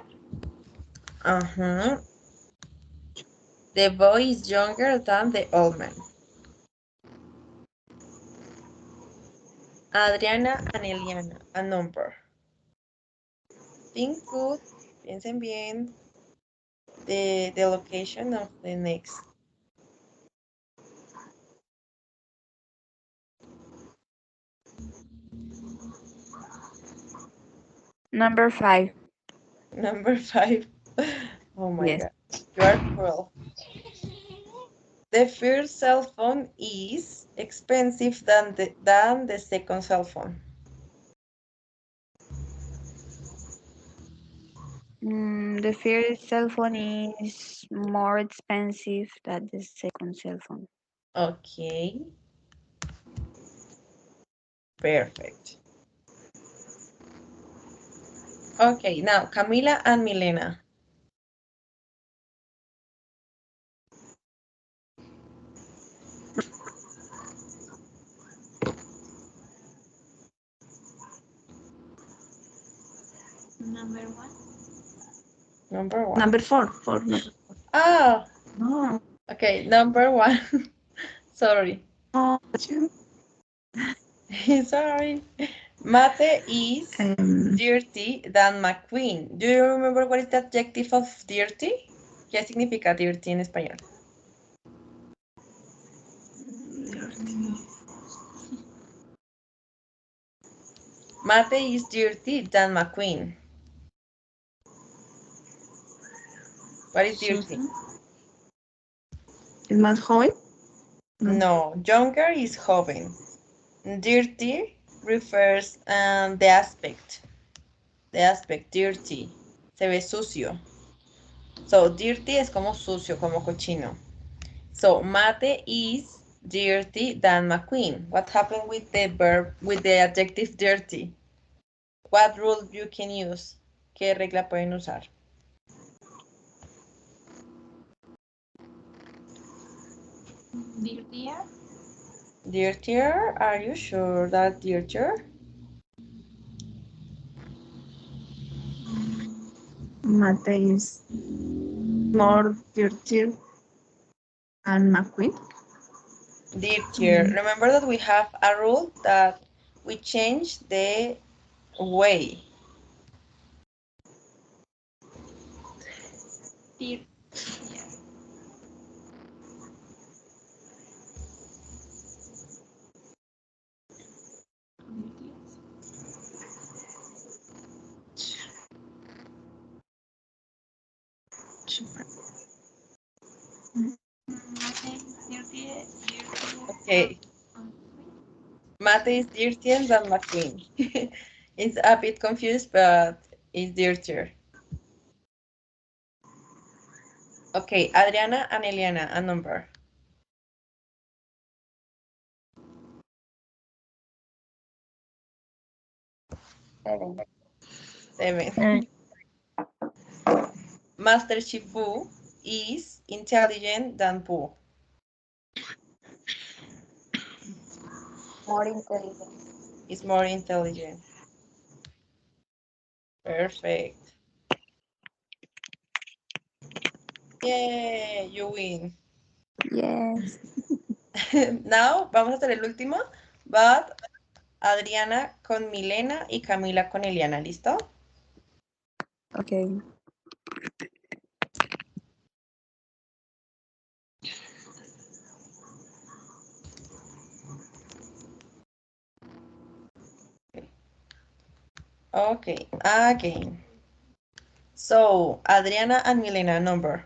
The boy is younger than the old man. Adriana and Eliana, a number. Think good, piensen bien the location of the next. Number 5. Number 5. Oh my Yes. God, you are cruel. The first cell phone is expensive than the second cell phone. The first cell phone is more expensive than the second cell phone. Okay. Perfect. Okay, now Camila and Milena. Number one. Number one. Number four. No. Ah, No. okay, number one. Sorry. Oh, Sorry. Mate is um, dirty than McQueen. Do you remember what is the adjective of dirty? ¿Qué significa dirty en español? Mate is dirty than McQueen. What is dirty? ¿Es más joven? No, younger is joven. Dirty refers the aspect. The aspect, dirty. Se ve sucio. So, dirty es como sucio, como cochino. So, Mate is dirty than McQueen. What happened with the verb, with the adjective dirty? What rule you can use? ¿Qué regla pueden usar? Dirtier. Dirtier? Are you sure that dirtier? Mate is more dirty than McQueen. Dirtier. Remember that we have a rule that we change the way. Dirtier. Okay. Mate is dirtier than McQueen. It's a bit confused, but it's dirtier. Okay, Adriana and Eliana, a number. 7. 7. Master Shifu is intelligent than Pooh. More intelligent. Is more intelligent. Perfect. Yay, you win. Yes. Now, vamos a hacer el último, but Adriana con Milena y Camila con Eliana, ¿listo? Okay. Okay, again. So, Adriana and Milena, number.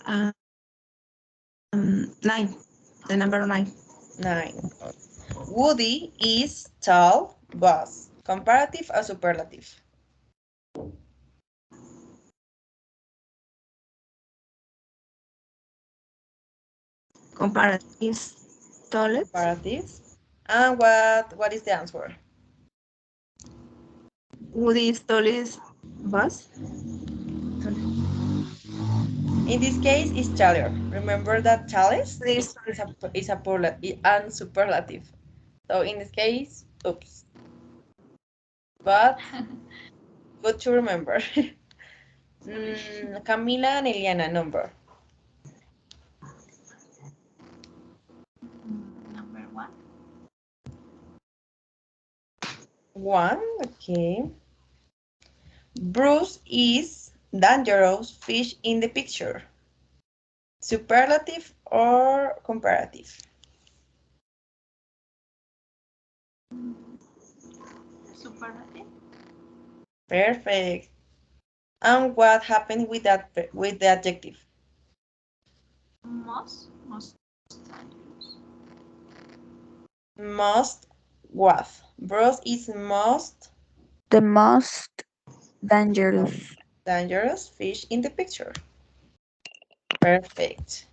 Uh, 9. The number 9. 9. Woody is tall, boss. Comparative or superlative? Comparatives. Toilet. Comparatives. And what is the answer? Woody is tallest bus. In this case, it's taller. Remember that tallest This is a and superlative. So in this case, oops. But good to remember. Camila and Eliana, number. Number one. 1, okay. Bruce is dangerous fish in the picture. Superlative or comparative? Superlative. Perfect. And what happened with the adjective? Most dangerous. Most what? Bruce is most The most dangerous. dangerous fish in the picture. Perfect.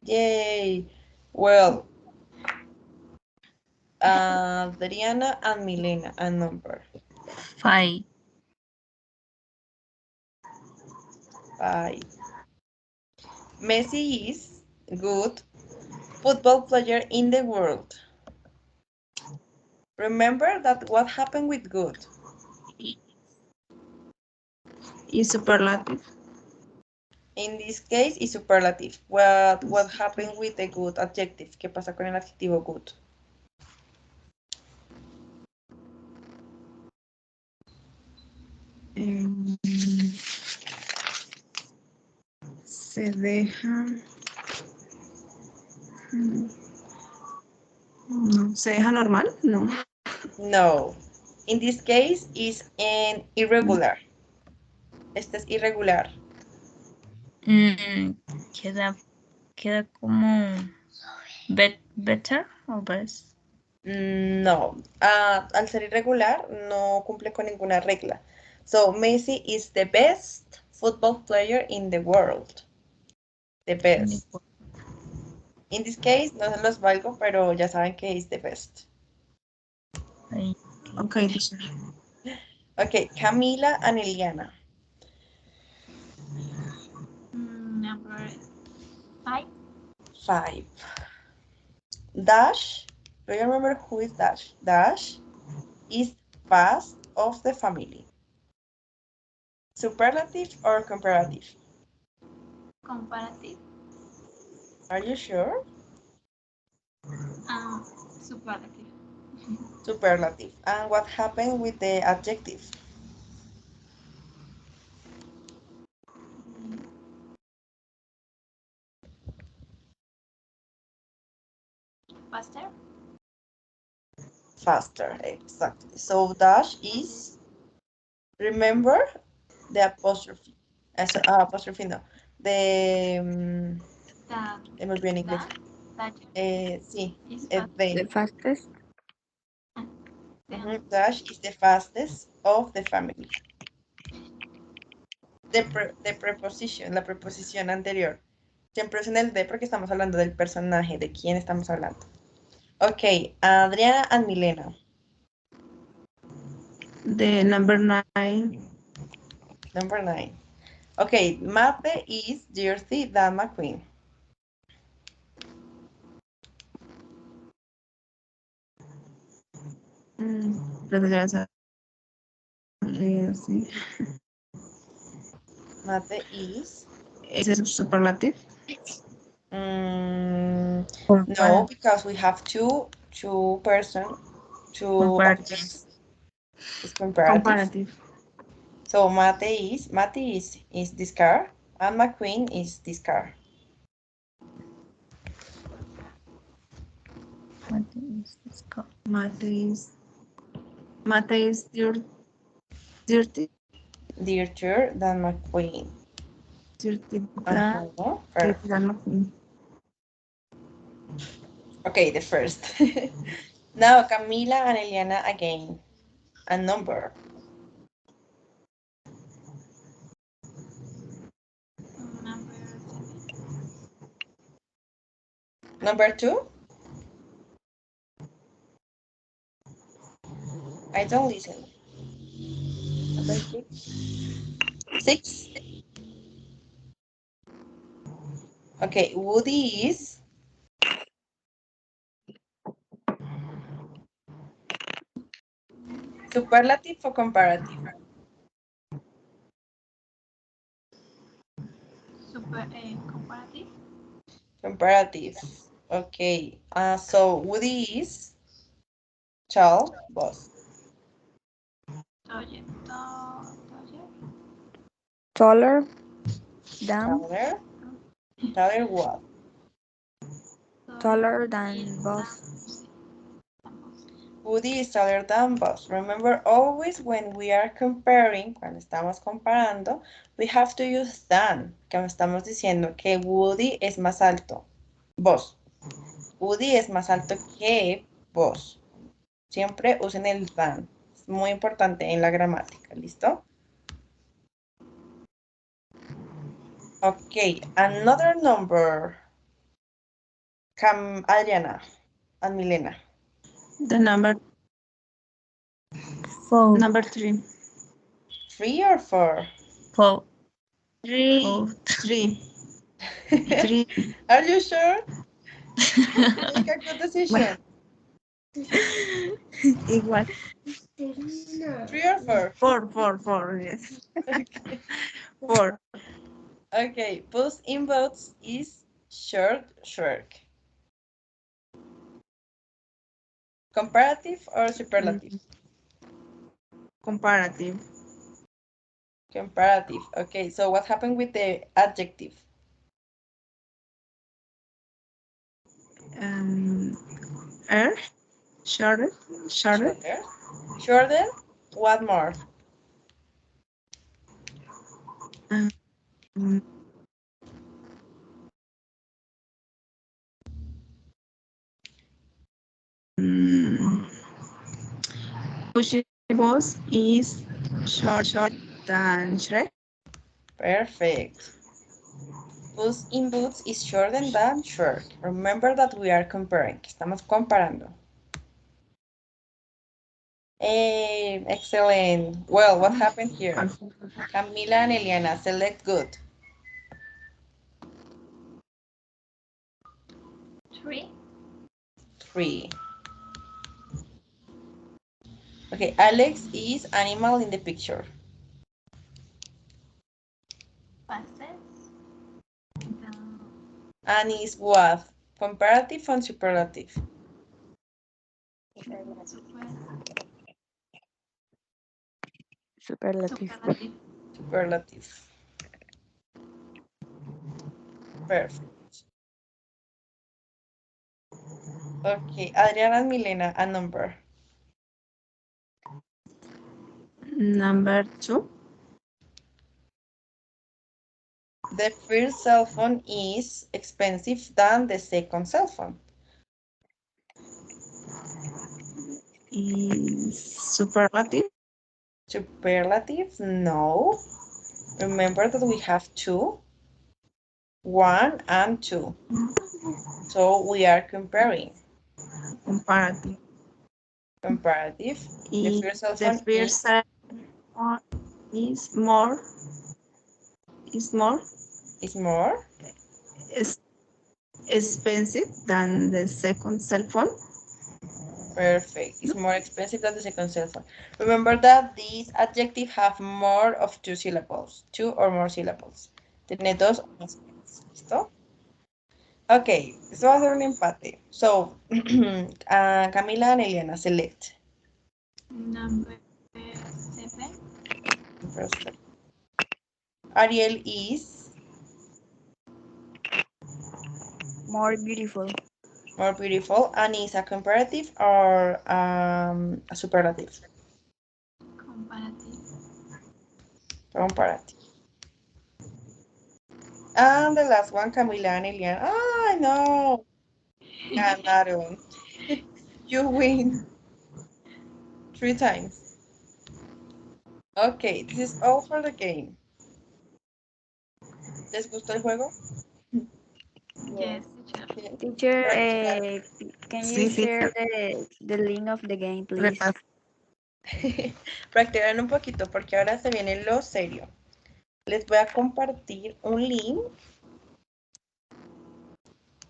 Yay. Well, Adriana and Milena, a number. 5. 5. Messi is good football player in the world. Remember that what happened with good? Y superlative. In this case, is superlative. What happened with the good adjective? ¿Qué pasa con el adjetivo good? Se deja. No, ¿se deja normal? No. No. In this case, is an irregular. Este es irregular. Queda como better o best. No. Al ser irregular, no cumple con ninguna regla. So, Messi is the best football player in the world. The best. In this case, no se los valgo, pero ya saben que is the best. Ahí. Ok, teacher. Okay, Camila and Eliana. Number 5. 5. Dash. Do you remember who is Dash? Dash is fast of the family. Superlative or comparative? Comparative. Are you sure? Superlative. Superlative. And what happened with the adjective? Faster. Faster, exactly. So dash is, remember the apostrophe. Apostrophe no. The, That. me olvidé en inglés. That Sí, is the. The fastest. Dash is the fastest of the family. The preposition, la preposición anterior. Siempre es en el de porque estamos hablando del personaje, de quién estamos hablando. Ok, Adriana and Milena. The number 9. Number 9. Ok, Mate is Jersey Dan McQueen. Pero ya sabes. Sí. Mate is. ¿Ese es superlative? No, because we have two person, two Comparative. objects. It's comparative. Comparative. So Mate is this car, and McQueen is this car. What is this called? Mate is dirty. Dirtier than McQueen. Dirty Perfect. than McQueen. Okay, the first. Now Camila and Eliana again. A number. Number 2? I don't listen. Number 6? 6? Okay, Woody is. Superlative or comparative? Comparative. Comparative. Okay. So Woody is tall, boss. Taller. Taller than Taller. Taller what? taller than boss. Woody is taller than boss. Remember, always when we are comparing, cuando estamos comparando, we have to use than, que estamos diciendo que Woody es más alto. Boss. Woody es más alto que vos. Siempre usen el than. Es muy importante en la gramática. ¿Listo? Ok, another number. Adriana and Milena. The number 4. number 3. 3 or 4? 4. 3. 4. 3. 3. Are you sure? Make a good decision. Igual. 3 or 4? 4. Yes. Okay. 4. Okay. Puss in Boots is short Shrek. Comparative or superlative? Comparative. Comparative. Okay. So what happened with the adjective? Er. Shorter. Shorter. Shorter. Shorter. What more? Um, Push boss is short than Shrek. Perfect. Puss in Boots is shorter than Shrek. Remember that we are comparing. Estamos comparando. Hey, excellent. Well, what happened here? Camila and Eliana, select good. 3. 3. Okay, Alex is animal in the picture. Fastest. And is what? Comparative and superlative? Superlative. Superlative. Superlative. Perfect. Okay, Adriana and Milena, a number. Number 2. The first cell phone is expensive than the second cell phone. Is superlative. Superlative? No. Remember that we have 2, 1 and 2. So we are comparing. Comparative. Comparative. The first cell The phone first cell phone is more is more is expensive than the second cell phone. perfect. It's more expensive than the second cell phone. Remember that these adjectives have more of 2 syllables, 2 or more syllables. Tiene 2 o más sílabas. ¿Listo? Ok, esto va a ser un empate. So, Camila and Eliana, select. Number 7. Perfect. Ariel is More beautiful. more beautiful and is a comparative or a superlative? Comparative. Comparative. And the last one, Camila and Eliana. Ah, no. Ganaron. You win 3 times. Okay, this is all for the game. ¿Les gustó el juego? Yes, teacher. Yes. Teacher, Practicar. can you Sí, sí. share the link of the game, please? Practicar un poquito porque ahora se viene lo serio. Les voy a compartir un link.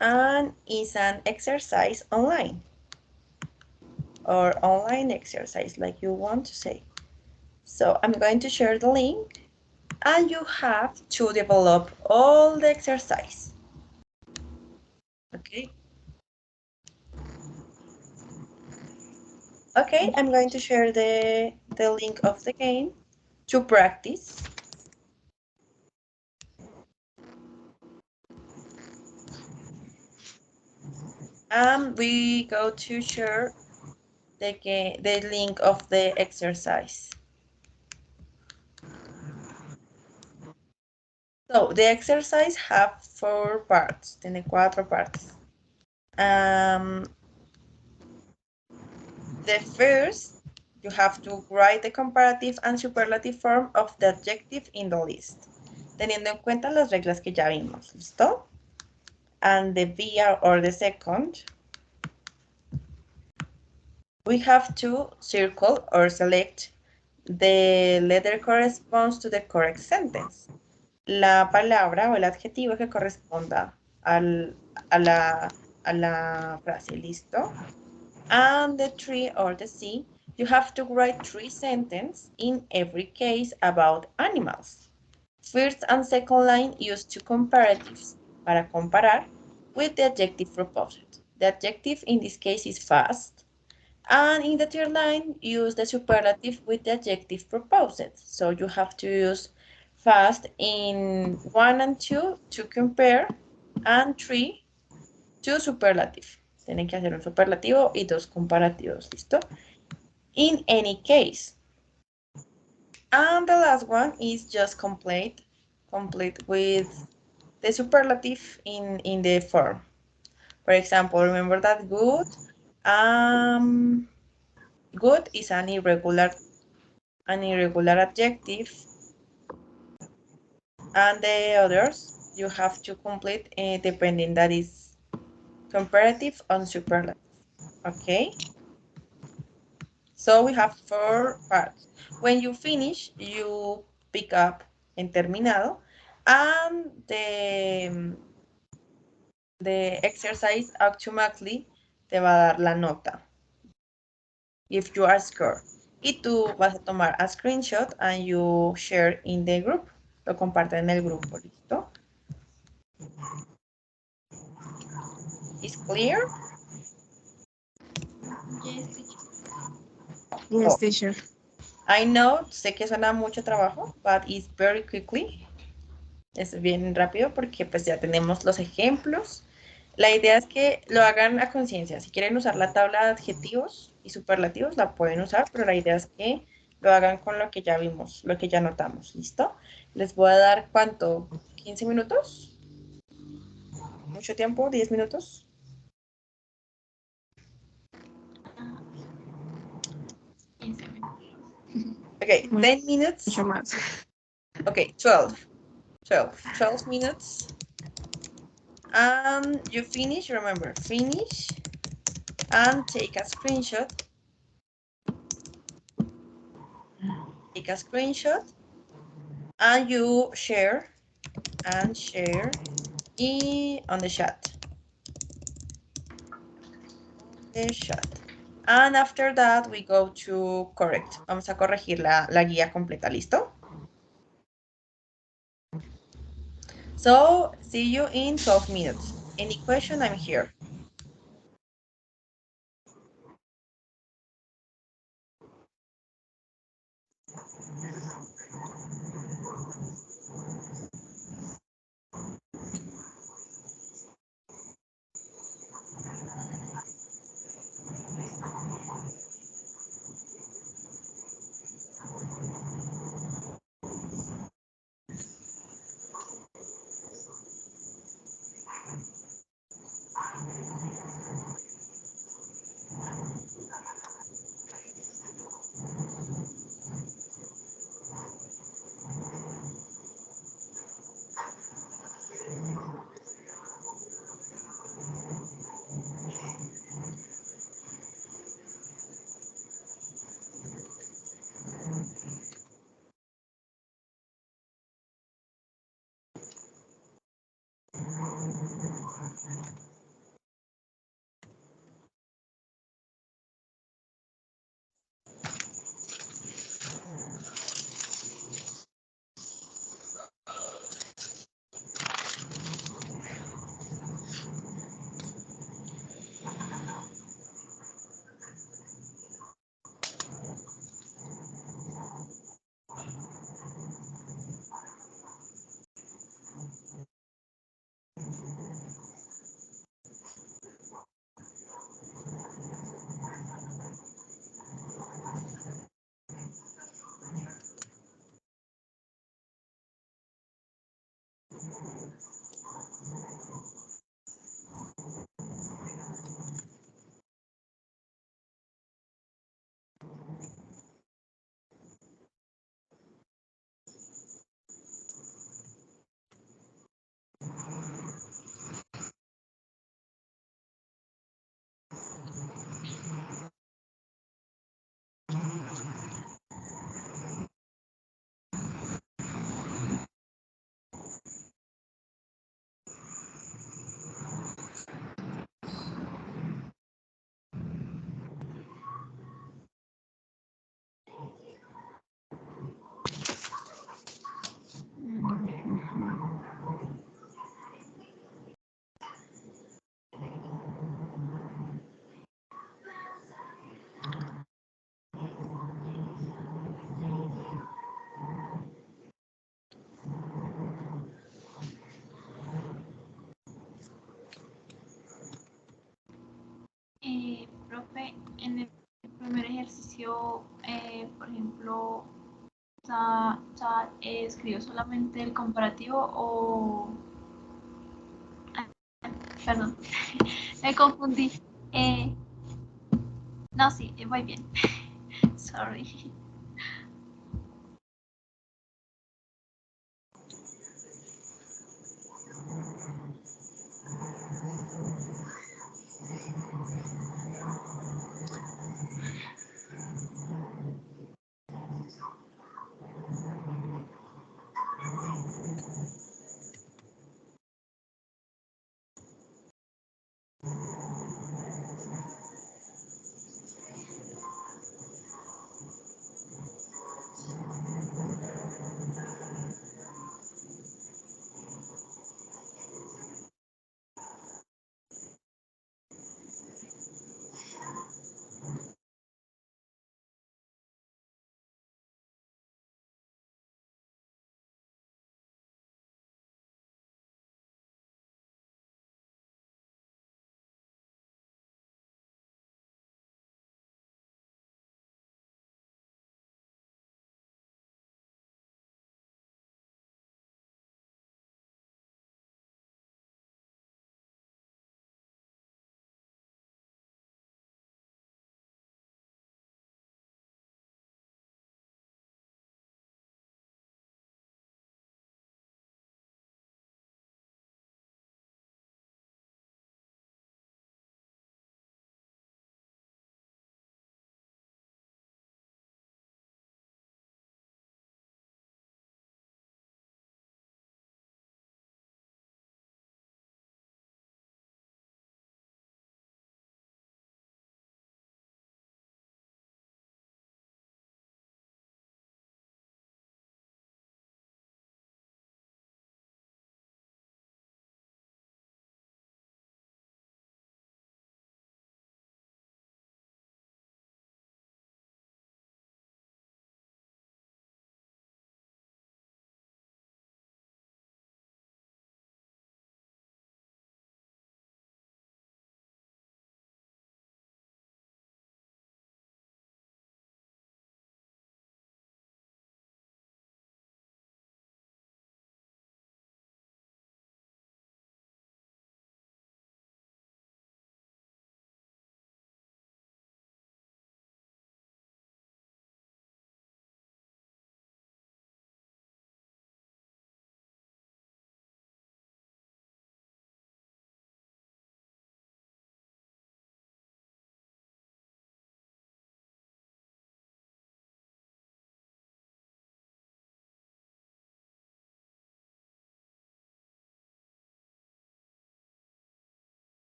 And it's an exercise online. Or online exercise, like you want to say. So I'm going to share the link. And you have to develop all the exercise. Okay. Okay, I'm going to share the link of the game to practice. And we go to share the link of the exercise. So the exercise have 4 parts. Tiene 4 partes. The first, you have to write the comparative and superlative form of the adjective in the list, teniendo en cuenta las reglas que ya vimos. ¿Listo? and the VR or the second, we have to circle or select the letter corresponds to the correct sentence. La palabra o el adjetivo que corresponda a la frase, ¿listo? And the tree or the sea, you have to write 3 sentences in every case about animals. First and second line use 2 comparatives para comparar with the adjective proposed. The adjective in this case is fast. And in the third line, use the superlative with the adjective proposed. So you have to use fast in 1 and 2 to compare, and 3 to superlative. Tienen que hacer un superlativo y 2 comparativos, ¿listo? In any case. And the last one is just complete with the superlative in the form. For example, remember that good is an irregular adjective, and the others you have to complete depending that is comparative and superlative. Okay, so we have 4 parts. When you finish, you pick up en terminado, and the exercise automatically te va a dar la nota if you are score. Y tú vas a tomar a screenshot and you share in the group. Lo comparten en el grupo, ¿listo? Is clear? Yes, teacher. Yes, teacher. I know, sé que suena mucho trabajo, but it's very quickly. Es bien rápido porque pues ya tenemos los ejemplos. La idea es que lo hagan a conciencia. Si quieren usar la tabla de adjetivos y superlativos, la pueden usar, pero la idea es que lo hagan con lo que ya vimos, lo que ya notamos. ¿Listo? Les voy a dar, ¿cuánto? ¿15 minutos? ¿Mucho tiempo? ¿10 minutos? Ah, 15 minutos. Okay, 10 minutes. Mucho más. Okay, 12 minutes. And you finish, remember, finish and take a screenshot. Take a screenshot and you share on the chat. And after that we go to correct. Vamos a corregir la guía completa, ¿listo? So, see you in 12 minutes. Any question, I'm here. en el primer ejercicio, por ejemplo, escribió solamente el comparativo o... Perdón, me confundí. No, sí, voy bien. Sorry.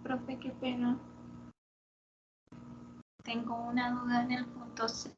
Profe, qué pena. Tengo una duda en el punto C.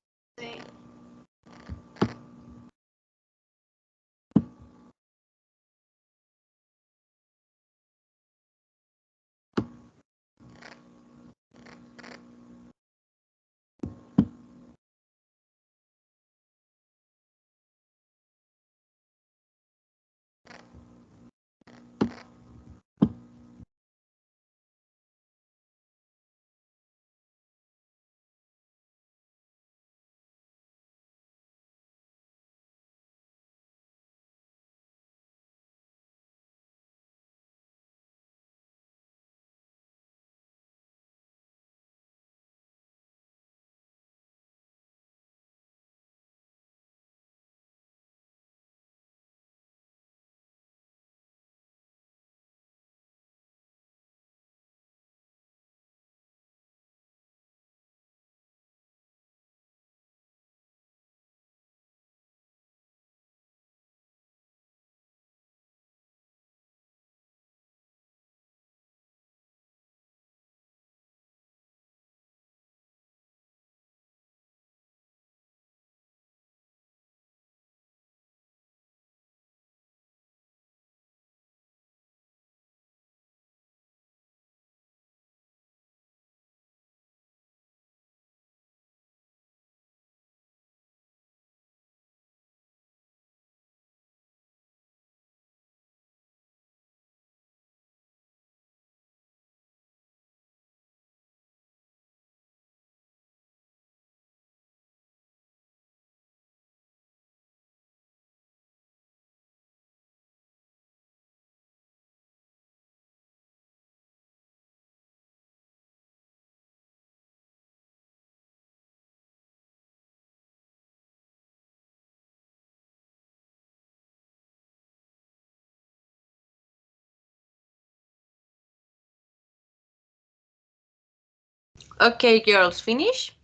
Okay, girls, finish?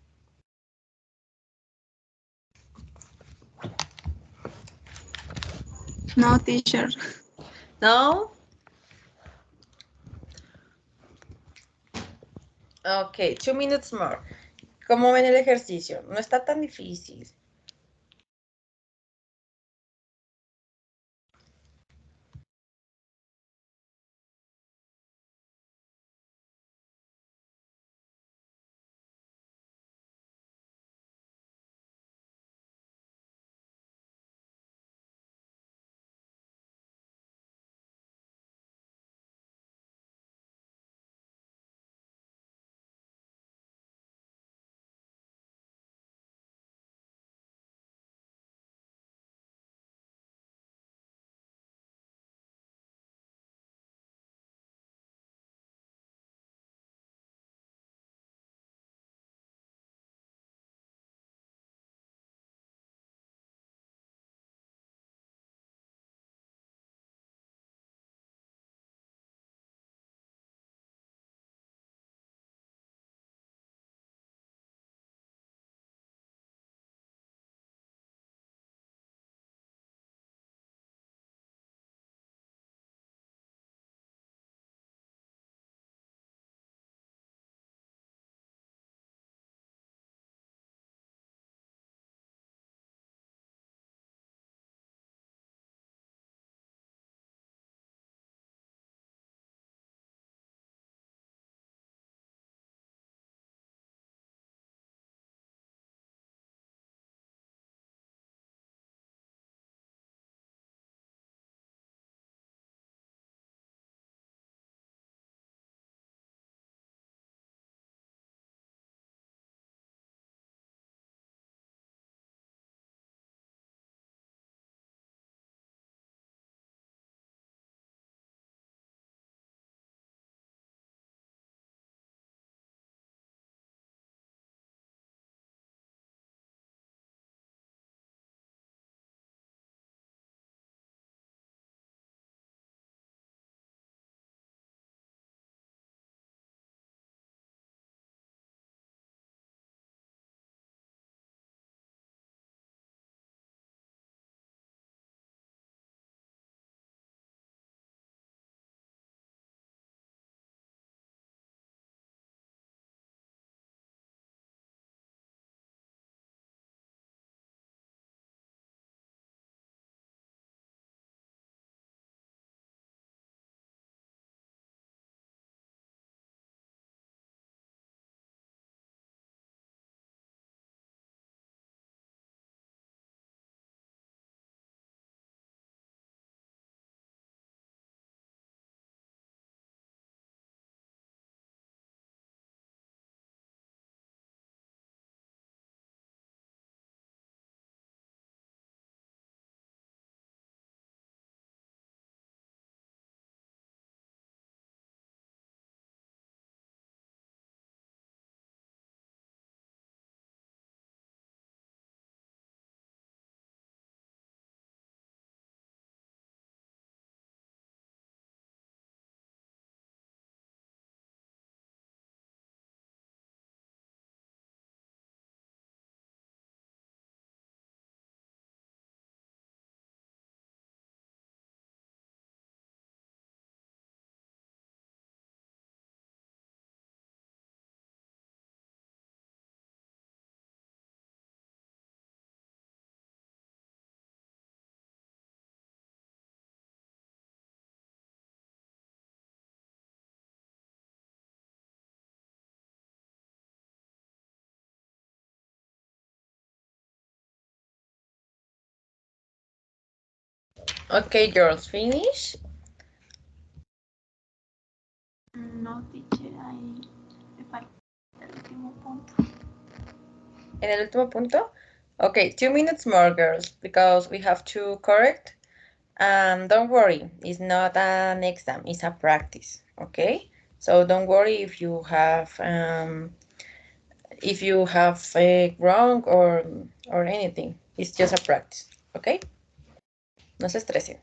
No, teacher. No? Ok, 2 minutes more. ¿Cómo ven el ejercicio? No está tan difícil. Okay, girls, finish. No, teacher, ahí me falta el último punto. En el último punto. Okay, 2 minutes more, girls, because we have to correct. Don't worry, it's not an exam, it's a practice, okay? So don't worry if you have wrong or anything. It's just a practice, okay? No se estresen.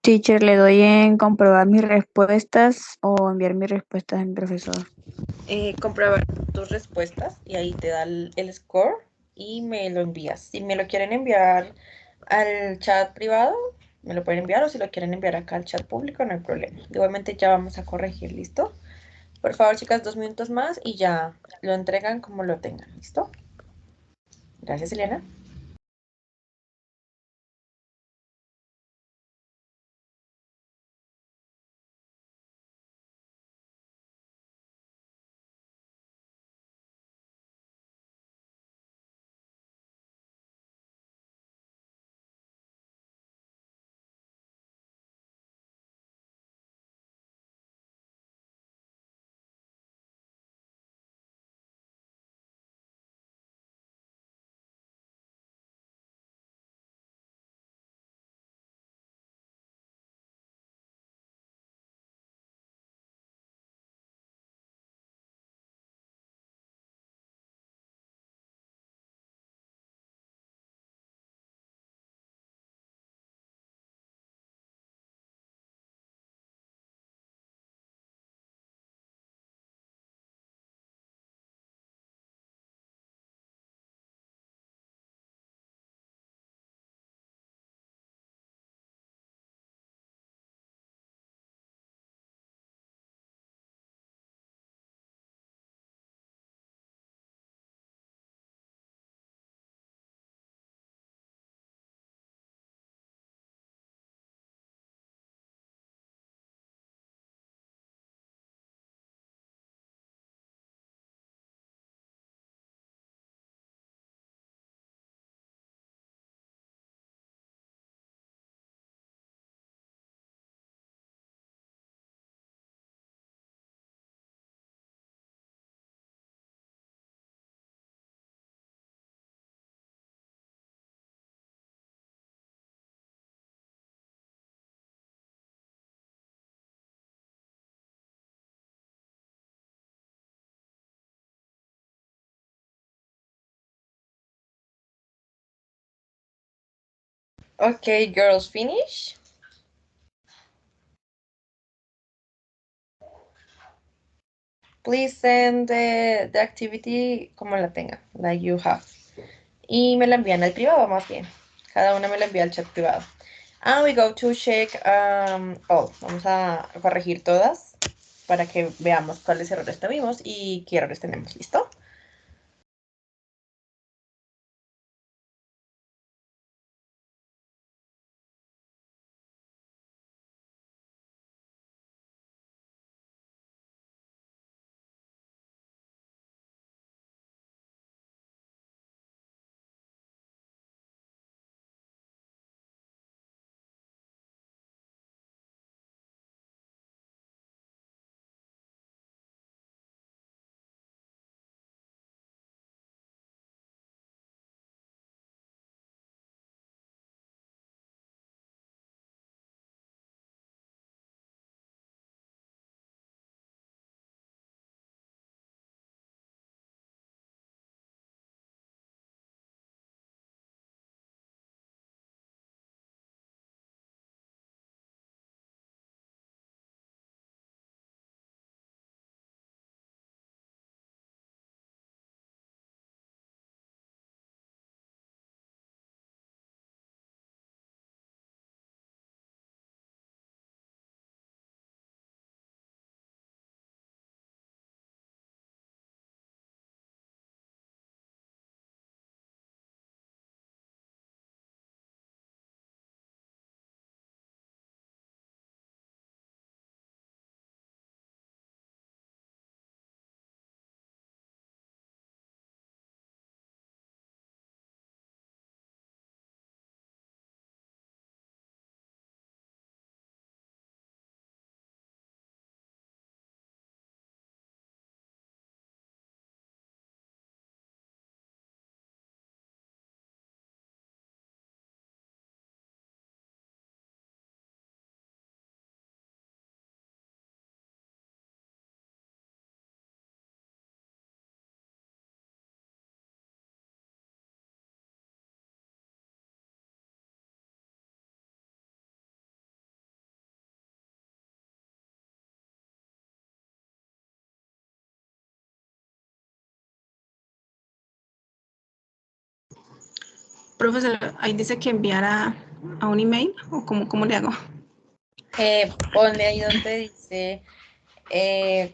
Teacher, ¿le doy en comprobar mis respuestas o enviar mis respuestas a mi profesor? Comprobar tus respuestas y ahí te da el score y me lo envías. Si me lo quieren enviar al chat privado, me lo pueden enviar o si lo quieren enviar acá al chat público, no hay problema. Igualmente ya vamos a corregir, ¿listo? Por favor, chicas, 2 minutos más y ya lo entregan como lo tengan, ¿listo? Gracias, Eliana. Okay, girls, finish. Please send the activity como la tengan, like you have. Y me la envían al privado, más bien. Cada una me la envía al chat privado. And we go to check all. Vamos a corregir todas para que veamos cuáles errores tuvimos y qué errores tenemos. ¿Listo? Profesor, ahí dice que enviara a un email o cómo le hago. Ponle ahí donde dice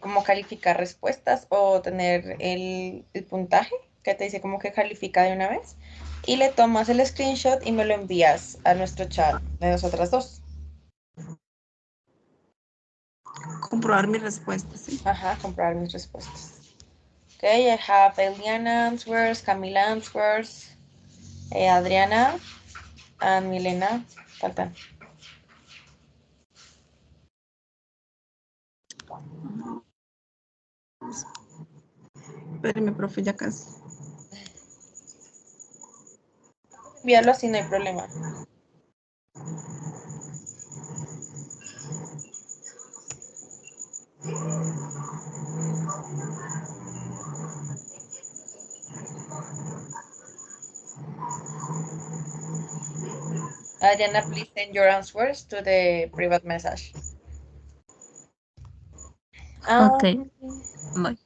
cómo calificar respuestas o tener el puntaje que te dice como que califica de una vez. Y le tomas el screenshot y me lo envías a nuestro chat de nosotras dos. Comprobar mis respuestas, ¿sí? Ajá, comprar mis respuestas. Okay, I have Eliana answers, Camila answers, Adriana and Milena. Faltan. Espéreme, profe, ya casi. Envíalo así, no hay problema. Adriana, please send your answers to the private message. Okay. Bye.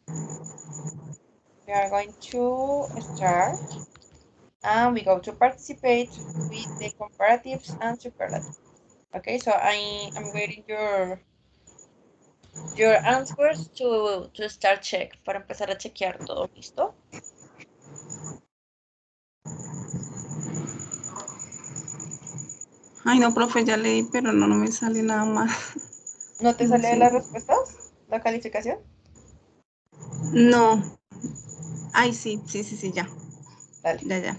We are going to start and we go to participate with the comparatives and superlatives. Okay, so I'm waiting your answers to start check, para empezar a chequear todo, ¿listo? Ay, no, profe, ya leí, pero no me sale nada más. ¿No te No sale sé. las respuestas? ¿La calificación? No. Ay, sí, ya. Dale. Ya.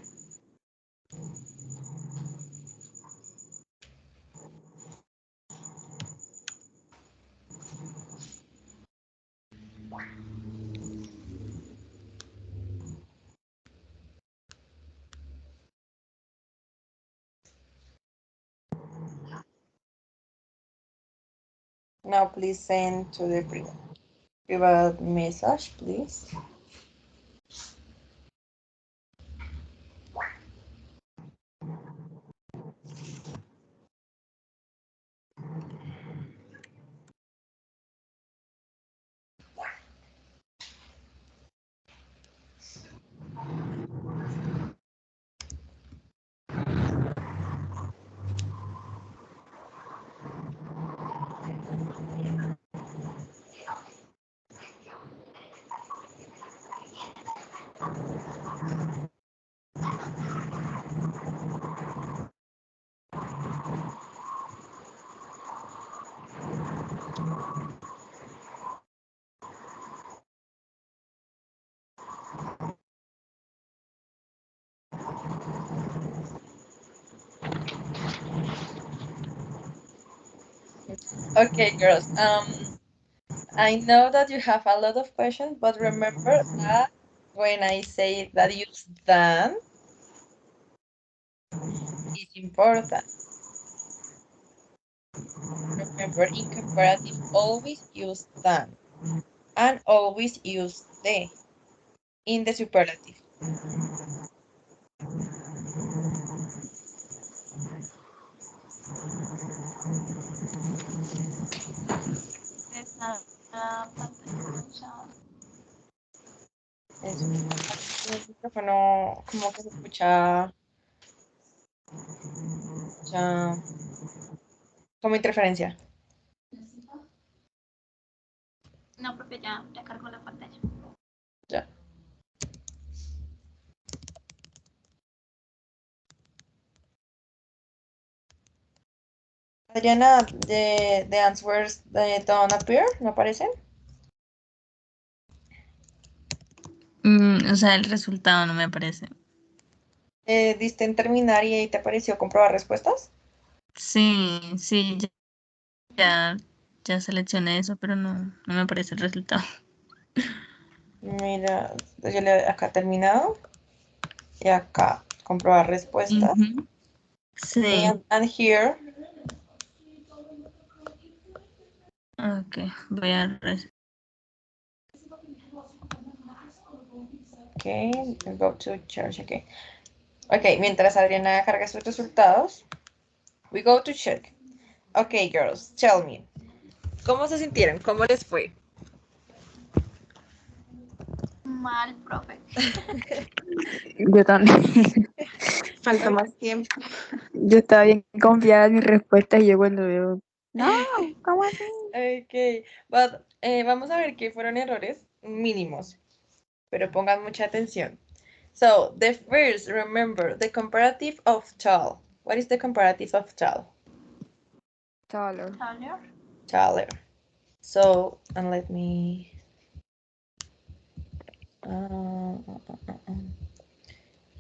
Now please send to the private message, please. Okay, girls. I know that you have a lot of questions, but remember that when I say that use than, it's important. Remember, in comparative, always use than and always use the in the superlative. Esa pantalla escuchaba. Es el micrófono como que se escucha, como interferencia. No, profe, ya cargó la pantalla. Ya. Adriana, the answers don't appear, ¿no aparecen? O sea, el resultado no me aparece. ¿Diste en terminar y ahí te apareció comprobar respuestas? Sí, sí, ya, ya seleccioné eso, pero no me aparece el resultado. Mira, yo le acá terminado y acá comprobar respuestas. Ujú. Sí, And here, ok, voy a okay, go to church, okay. Ok, mientras Adriana carga sus resultados, we go to check. Ok, girls, tell me, ¿cómo se sintieron? ¿Cómo les fue? Mal, profe. Yo también. Falta más tiempo. Yo estaba bien confiada en mis respuestas y yo cuando veo, no, ¿cómo así? Ok, but, vamos a ver qué fueron errores mínimos, pero pongan mucha atención. So, the first, remember, the comparative of tall. What is the comparative of tall? Taller. Taller. Taller. So, and let me...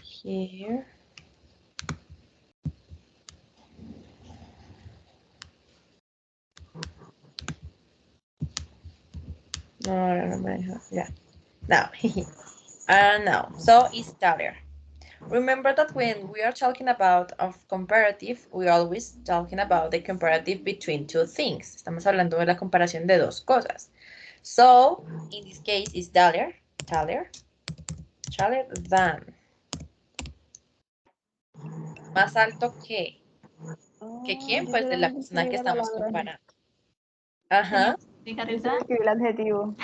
here. No, yeah. Now, now, so it's taller. Remember that when we are talking about of comparative, we always talking about the comparative between two things. Estamos hablando de la comparación de dos cosas. So, in this case, it's taller than. Más alto que. ¿Que quién? Yo Pues de la solamente persona escribí que la estamos palabra. comparando. Tenía Ajá. que explicar Yo solo esa. escribí el adjetivo.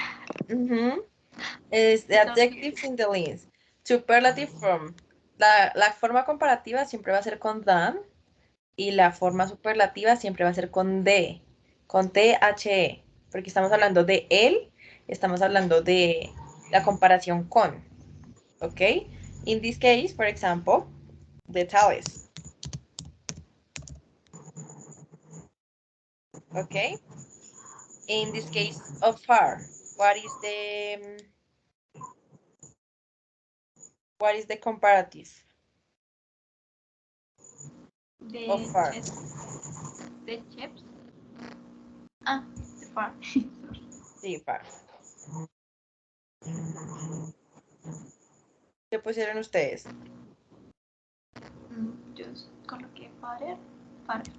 Es the Yo también. adjectives in the list. Superlative form. La forma comparativa siempre va a ser con than y la forma superlativa siempre va a ser con de, con THE, porque estamos hablando de él, estamos hablando de la comparación con, ¿ok? In this case, for example, the tallest, ¿ok? In this case of far, what is the comparative of De far? chefs. De chefs. Ah, de far. Sí, far. ¿Qué pusieron ustedes? Yo coloqué father. Father.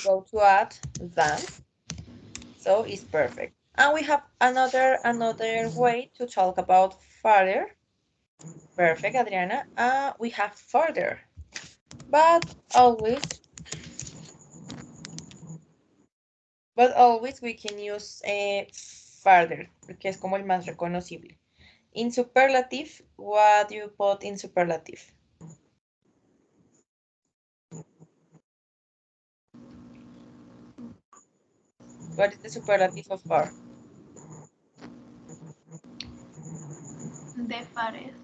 Go to add than, so it's perfect. And we have another way to talk about farther. Perfect, Adriana. We have further, but always we can use further, porque es como el más reconocible. In superlative, what do you put in superlative? What is the superlative of far? De farthest.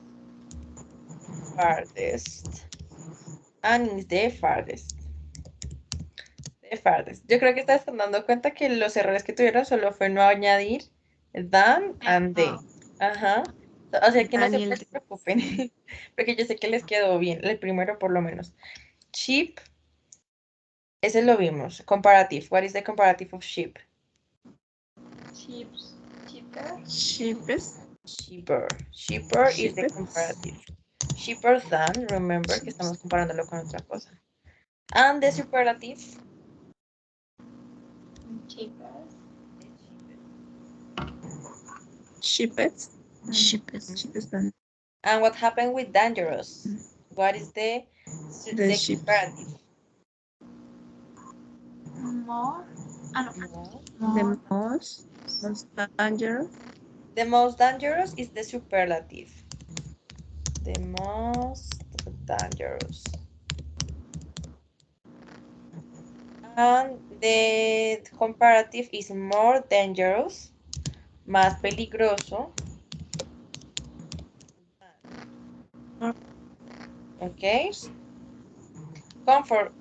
Farthest. And is the farthest. The The farthest. Yo creo que te están dando cuenta que los errores que tuvieron solo fue no añadir than and the. Ajá. O sea que no se Daniel, preocupen, porque yo sé que les quedó bien, el primero por lo menos. Cheap, ese lo vimos. Comparative. What is the comparative of cheap? Chips. Cheaper. cheapest, Cheaper. Cheaper is the cheapest, comparative. Cheaper than, remember que estamos comparándolo con otra cosa. And the superlative. Cheaper. cheapest, Cheapest. cheapest than And what happened with dangerous? What is the cheap, comparative? More. Ah, no. No. the More. most dangerous, The most dangerous is the superlative. The most dangerous. And the comparative is more dangerous, más peligroso. Okay.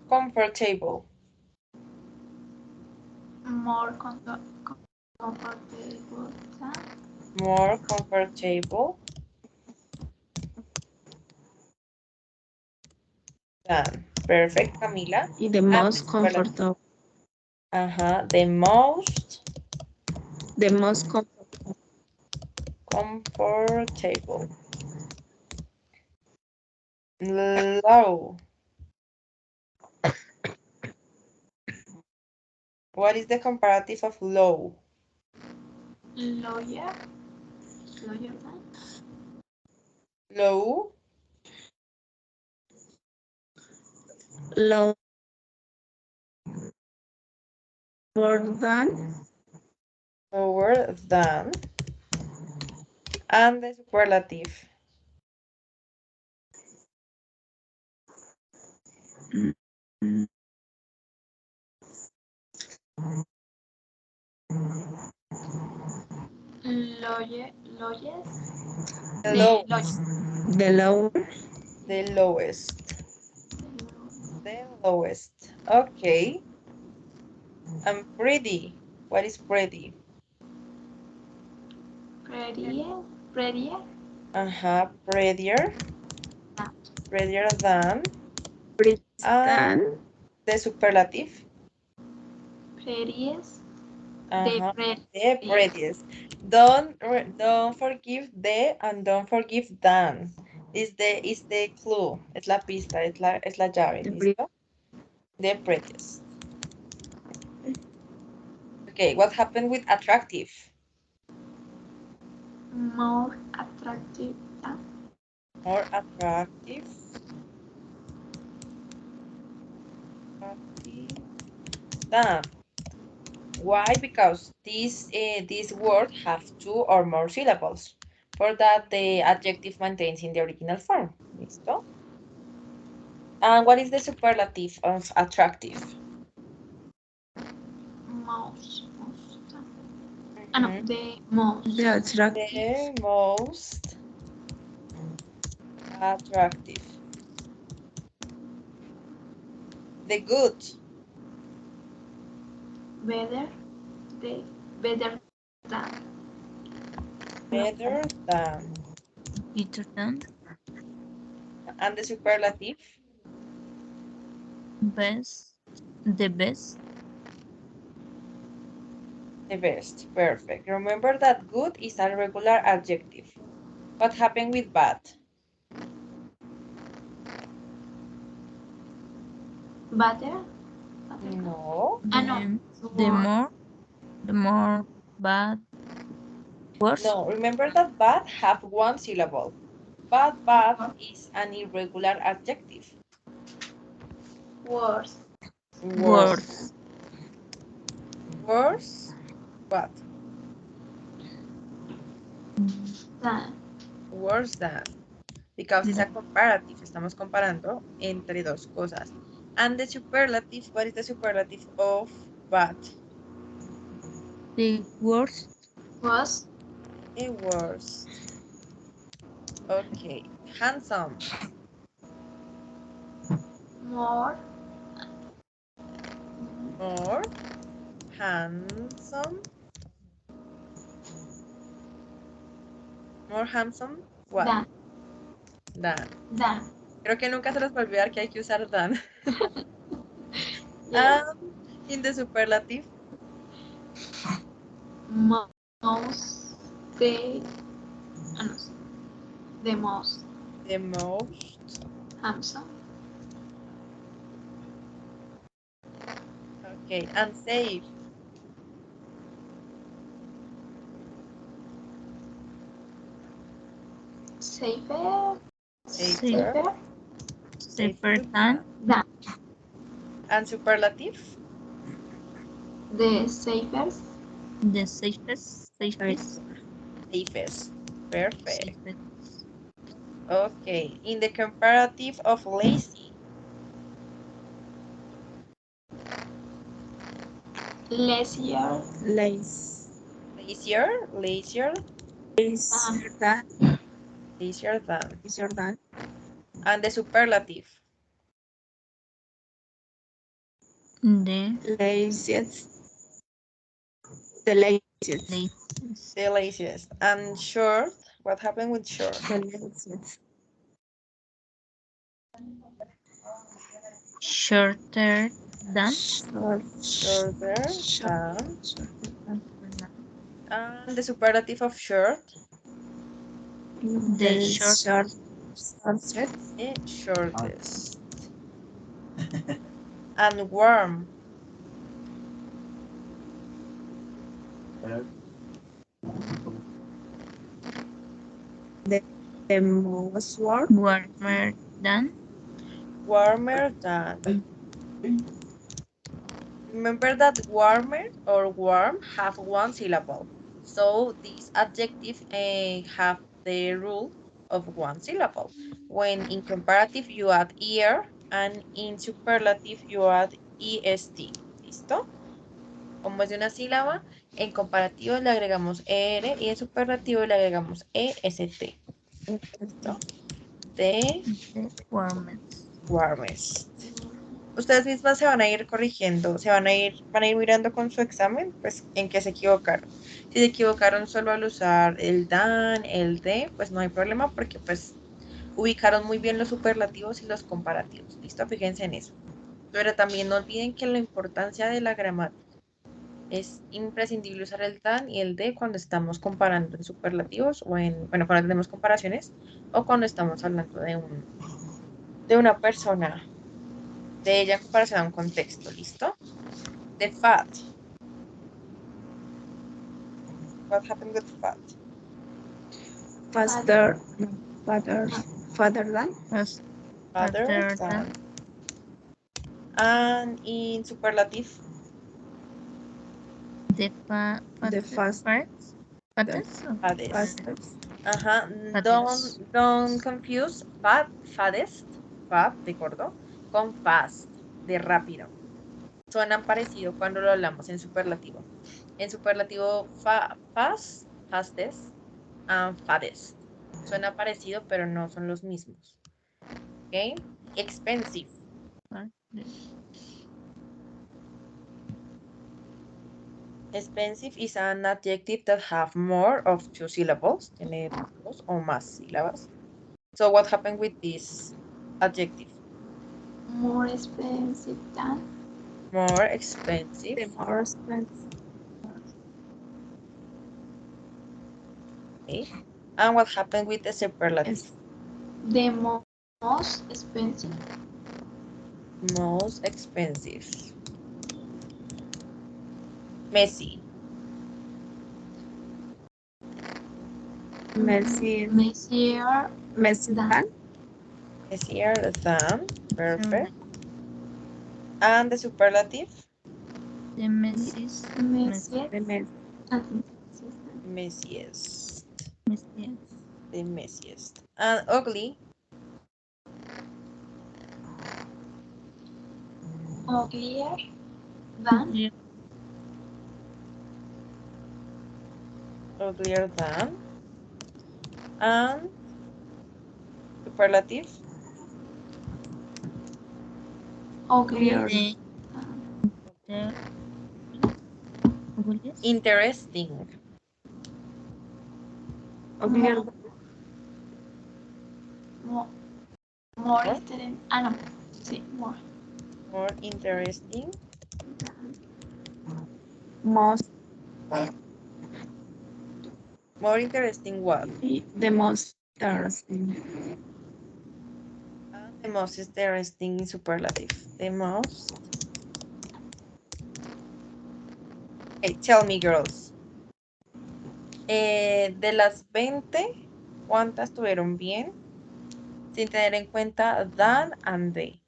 Comfortable. More comfortable than. More comfortable than. Perfect, Camila. y the And most the superlative. comfortable, The most the most comfortable. Low. What is the comparative of low? Lawyer. Lawyer than. Low. lower than, Lower than. And the superlative. Lawyer. Lawyers. The The low. lawyers. the lower, The lowest. The lowest. Okay. And pretty. What is pretty? Prettier. Prettier. Prettier. Ah, Prettier than. pretty And than, the superlative. prettiest. The The prettiest. prettiest. Don't forgive the and don't forgive than. Is the clue. Es la pista, es la llave. the pretty, ¿Listo? The prettiest. Okay, what happened with attractive? More attractive than. More attractive. Than. Why? Because this word have two or more syllables. For that, the adjective maintains in the original form. ¿Listo? And what is the superlative of attractive? Most. Ah, no. Mhm. The most. the attractive, The most attractive. The good. Better. The better than. Better than. Better than. And the superlative. Best. The best. The best. Perfect. Remember that good is a regular adjective. What happened with bad? Better. No. Ah, no. The More. more. The more bad. Worse. No. Remember that bad have one syllable. Bad is an irregular adjective. Worse. Worse. Worse. Worse. What? Than. Worse than. Because it's a comparative. Estamos comparando entre dos cosas. And the superlative, what is the superlative of bad? The worst. Was. A worst. Okay. Handsome. More. more handsome. More handsome. What? than, Than. than. Creo que nunca se les va a olvidar que hay que usar than. Yes. In the superlative. Most, the, no, the most The most. handsome. Okay. And safe. Safer, Safer. Safer than. than. And superlative. The safest, The safest. Safest. Safest. Perfect. Safest. Okay. In the comparative of lazy. lazier, Lace. Lazier. Lazier. Lazier than. Lazier than. Lazier than. And the superlative. The Laziest. The laziest. latest. The laziest. And short. What happened with short? The laziest. Shorter than. Short. Shorter Short. than. Short. And the superlative of short. The short. Shortest. The shortest. And warm. The most warm. Warmer than. Warmer than. Remember that warmer or warm have one syllable. So these adjectives have the rule of one syllable. When in comparative you add er and in superlative you add est. ¿Listo? Como es de una sílaba, en comparativo le agregamos er y en superlativo le agregamos est. ¿Listo? The The warmest. warmest. Ustedes mismas se van a ir corrigiendo, van a ir mirando con su examen, pues en qué se equivocaron. Si se equivocaron solo al usar el dan, el de, pues no hay problema porque pues ubicaron muy bien los superlativos y los comparativos. ¿Listo? Fíjense en eso. Pero también no olviden que la importancia de la gramática es imprescindible usar el dan y el de cuando estamos comparando en superlativos o bueno, cuando tenemos comparaciones o cuando estamos hablando de una persona, de ella en comparación a un contexto, ¿listo? The fat. What happened with fat? Faster. Father than. Father than. And in superlative? The The fast. fattest. Fattest. Fattest. Don't confuse fattest, fat de gordo, con fast, de rápido. Suenan parecido cuando lo hablamos en superlativo. En superlativo, fastest and fattest. Suena parecido, pero no son los mismos. ¿Ok? Expensive. Expensive is an adjective that have more of two syllables. Tiene dos o más sílabas. So what happened with this adjective? more expensive than, More expensive. The more expensive. Okay. And what happened with the superlative? the most expensive, Most expensive. Messy. Messier. messier Messier than. Messier than. Perfect. And the superlative? The messiest. messier, The mess. Messiest. Messiest. The messiest. And ugly? uglier than, Uglier than. And superlative? uglier, The Interesting. Obvio. More More? interesting. Ah, no. Sí, more. More interesting. Most, More interesting what? the most interesting. The most interesting superlative. The most. Okay, tell me, girls. De las 20, ¿cuántas tuvieron bien? Sin tener en cuenta than and they.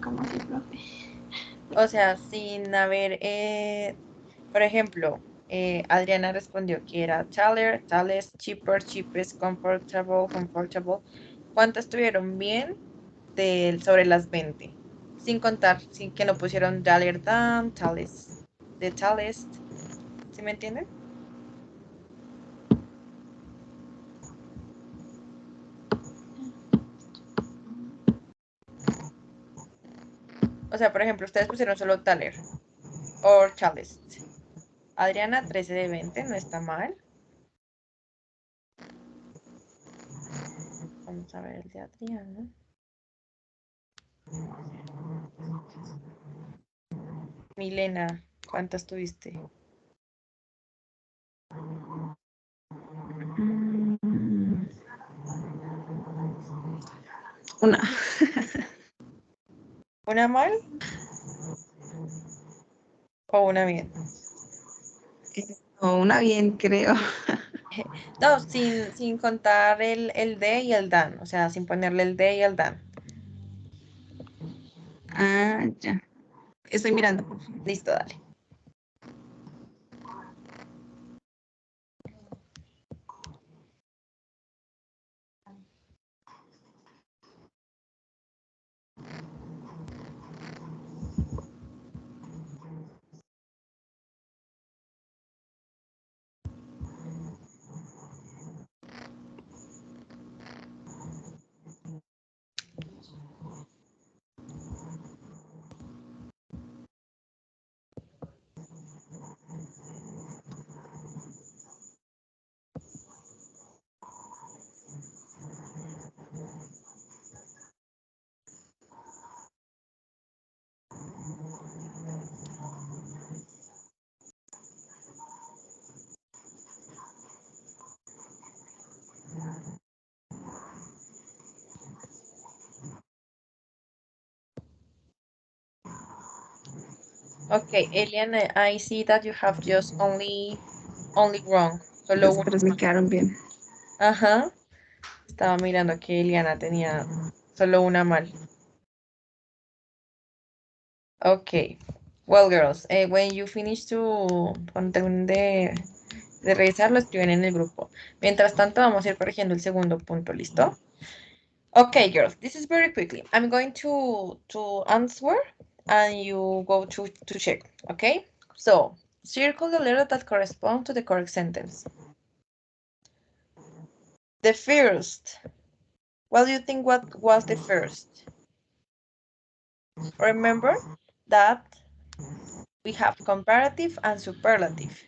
¿Cómo así, profe? O sea, sin haber, por ejemplo, Adriana respondió que era taller, tales, cheaper, cheapest, comfortable, comfortable. ¿Cuántas tuvieron bien sobre las 20? Sin contar, sin que no pusieron taller than, tales, the tallest. ¿Sí me entienden? O sea, por ejemplo, ustedes pusieron solo taller o tallest. Adriana, 13 de 20, no está mal. Vamos a ver el de Adriana. Milena, ¿cuántas tuviste? Una. ¿Una mal o una bien? O una bien, creo. No, sin contar el de y el dan, o sea, sin ponerle el de y el dan. Ah, ya. Estoy mirando. Listo, dale. Okay, Elian, I see that you have just only wrong. Solo Los una. tres me quedaron bien. Ajá. Estaba mirando que Eliana tenía solo una mal. Okay. Well, girls, when you finish cuando terminen de revisar, lo escriben en el grupo. Mientras tanto, vamos a ir corrigiendo el segundo punto, ¿listo? Okay, girls, this is very quickly. I'm going to answer and you go to check, okay? So, circle the letter that corresponds to the correct sentence. The first. What do you think what was the first? Remember that we have comparative and superlative.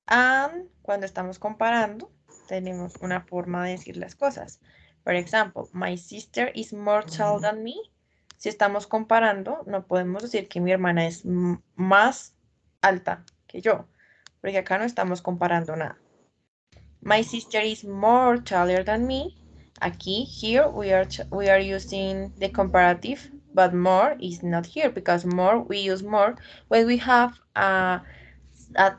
And cuando estamos comparando, tenemos una forma de decir las cosas. For example, my sister is more tall than me. Si estamos comparando, no podemos decir que mi hermana es más alta que yo, porque acá no estamos comparando nada. My sister is more taller than me. Aquí, here, we are using the comparative, but more is not here because more, we use more when we have a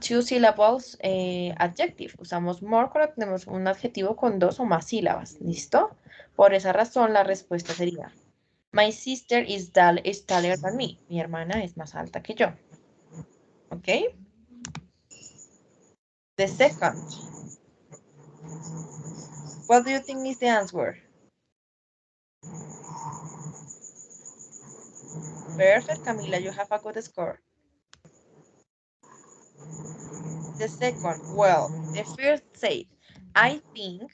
two syllables adjective. Usamos more cuando tenemos un adjetivo con dos o más sílabas. ¿Listo? Por esa razón, la respuesta sería: My sister is taller than me. Mi hermana es más alta que yo. ¿Ok? The second. What do you think is the answer? Perfect, Camila. You have a good score. The second, well, The first said, I think,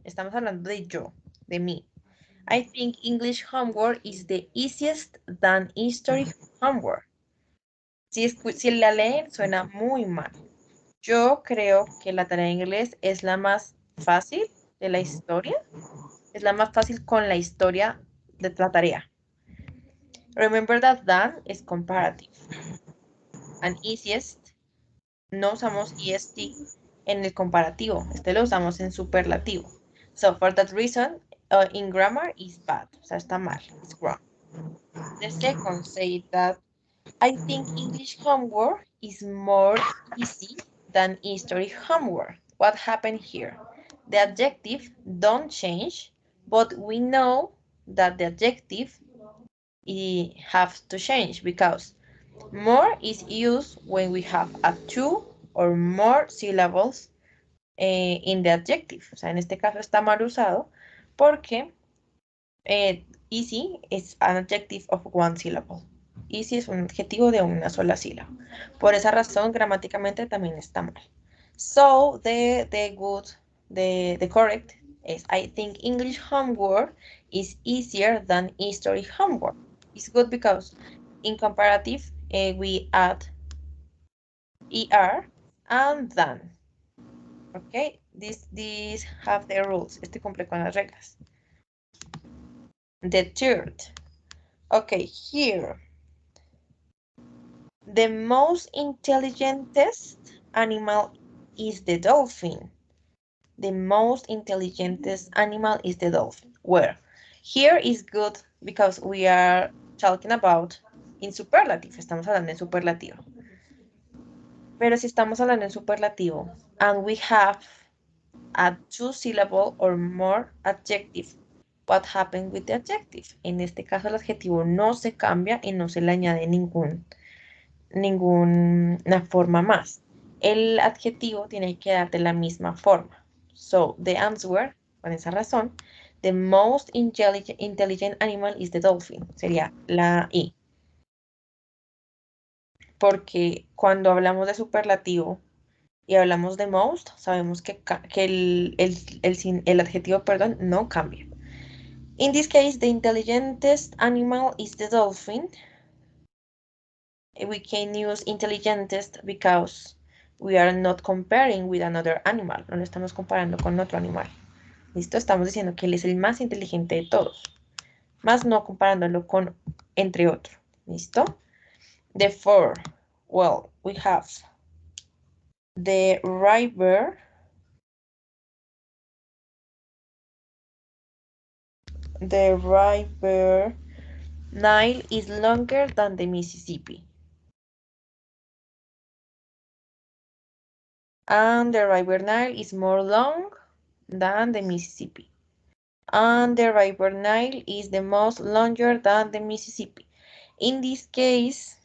estamos hablando de yo, de mí. I think English homework is the easiest than history homework. Si la leen, suena muy mal. Yo creo que la tarea de inglés es la más fácil de la historia. Es la más fácil con la historia de la tarea. Remember that than es comparative. And easiest, no usamos est en el comparativo. Este lo usamos en superlativo. So for that reason, in grammar is bad. O sea, está mal. It's wrong. The second say that I think English homework is more easy than history homework. What happened here? The adjective don't change, but we know that the adjective have to change because more is used when we have a two or more syllables in the adjective. O sea, en este caso está mal usado porque easy is an adjective of one syllable. Easy es un adjetivo de una sola sílaba. Por esa razón, gramáticamente también está mal. So, the correct is I think English homework is easier than history homework. It's good because in comparative, we add er and than. Okay, these have the rules. Este cumple con las reglas. The third. Okay, here. The most intelligentest animal is the dolphin. The most intelligentest animal is the dolphin. Where? Here is good because we are talking about in superlative. Estamos hablando en superlativo. Pero si estamos hablando en superlativo and we have a two-syllable or more adjective, what happened with the adjective? En este caso el adjetivo no se cambia y no se le añade ninguna forma más. El adjetivo tiene que dar de la misma forma. So, the answer, por esa razón, the most intelligent animal is the dolphin. Sería la I. Porque cuando hablamos de superlativo y hablamos de most, sabemos que el adjetivo, perdón, no cambia. In this case, the intelligentest animal is the dolphin. We can use intelligentest because we are not comparing with another animal. No lo estamos comparando con otro animal. ¿Listo? Estamos diciendo que él es el más inteligente de todos. Más no comparándolo con entre otros. ¿Listo? The four. Well, we have the river. The river Nile is longer than the Mississippi. And the river Nile is more long than the Mississippi. And the river Nile is the most longer than the Mississippi. In this case,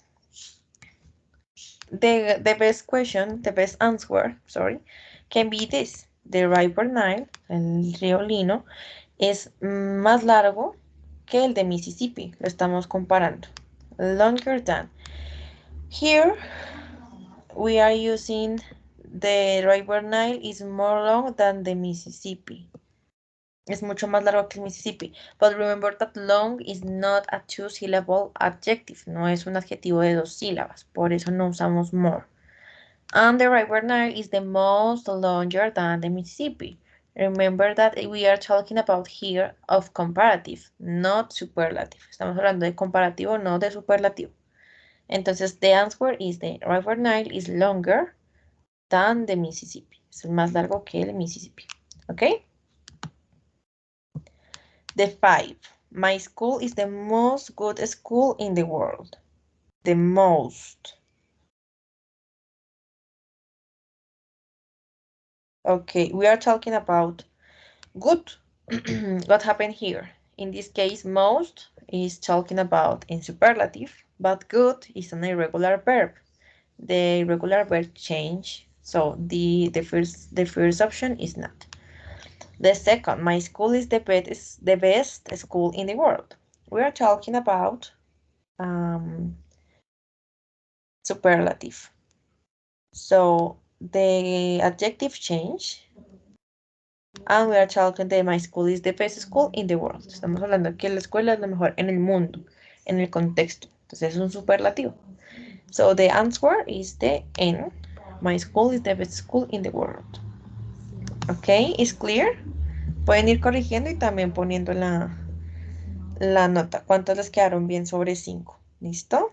the best question, the best answer, sorry, can be this. The river Nile, el río Lino, es más largo que el de Mississippi. Lo estamos comparando. Longer than. Here, we are using the river Nile is more long than the Mississippi. Es mucho más largo que el Mississippi. But remember that long is not a two-syllable adjective. No es un adjetivo de dos sílabas. Por eso no usamos more. And the river Nile is the most longer than the Mississippi. Remember that we are talking about here of comparative, not superlative. Estamos hablando de comparativo, no de superlativo. Entonces, the answer is the river Nile is longer than the Mississippi. Es más largo que el Mississippi. ¿Ok? The five. My school is the most good school in the world. The most. Okay, we are talking about good. What happened here? In this case, most is talking about in superlative, but good is an irregular verb. The irregular verb change, so the first option is not. The second, my school is the best school in the world. We are talking about superlative. So the adjective change. And we are talking that my school is the best school in the world. Estamos hablando que la escuela es la mejor en el mundo, en el contexto. Entonces es un superlativo. So the answer is the N. My school is the best school in the world. Ok, is clear? Pueden ir corrigiendo y también poniendo la nota. ¿Cuántos les quedaron bien sobre 5? ¿Listo?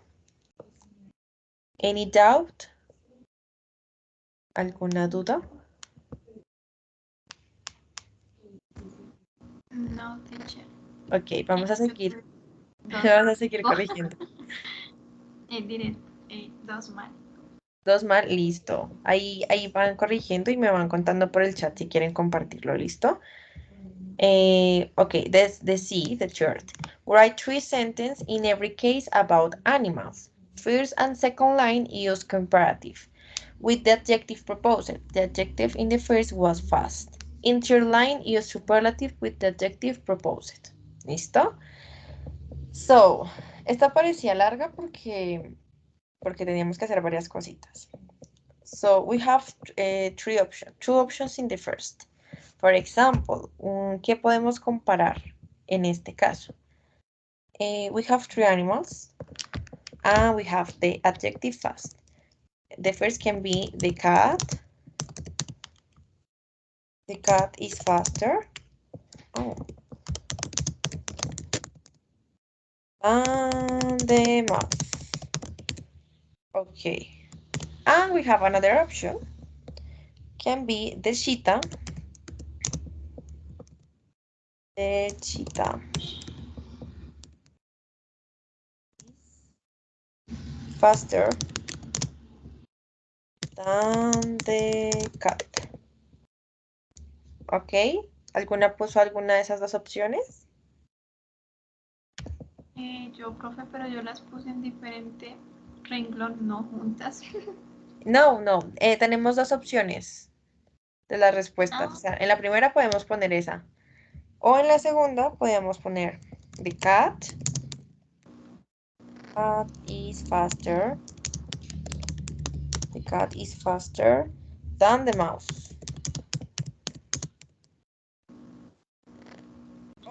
Any doubt? ¿Alguna duda? No, teacher. Ok, vamos a seguir. Dos. Vamos a seguir corrigiendo. Diré dos mal. 2 mal, listo. Ahí van corrigiendo y me van contando por el chat si quieren compartirlo, ¿listo? Okay, the C, the third. Write 3 sentences in every case about animals. First and second line use comparative with the adjective proposed. The adjective in the first was fast. In third line use superlative with the adjective proposed. ¿Listo? So, esta parecía larga porque teníamos que hacer varias cositas. So we have two options in the first. For example, ¿qué podemos comparar en este caso? We have 3 animals and we have the adjective fast. The first can be the cat. The cat is faster. Oh. And the mouse. Okay. And we have another option. Can be the cheetah. The cheetah is faster than the cat. ¿Ok? ¿Alguna puso alguna de esas dos opciones? Yo, profe, pero yo las puse en diferente renglón, no juntas. No, tenemos dos opciones de las respuestas. O sea, en la primera podemos poner esa. O en la segunda podemos poner the cat. Cat is faster. The cat is faster than the mouse.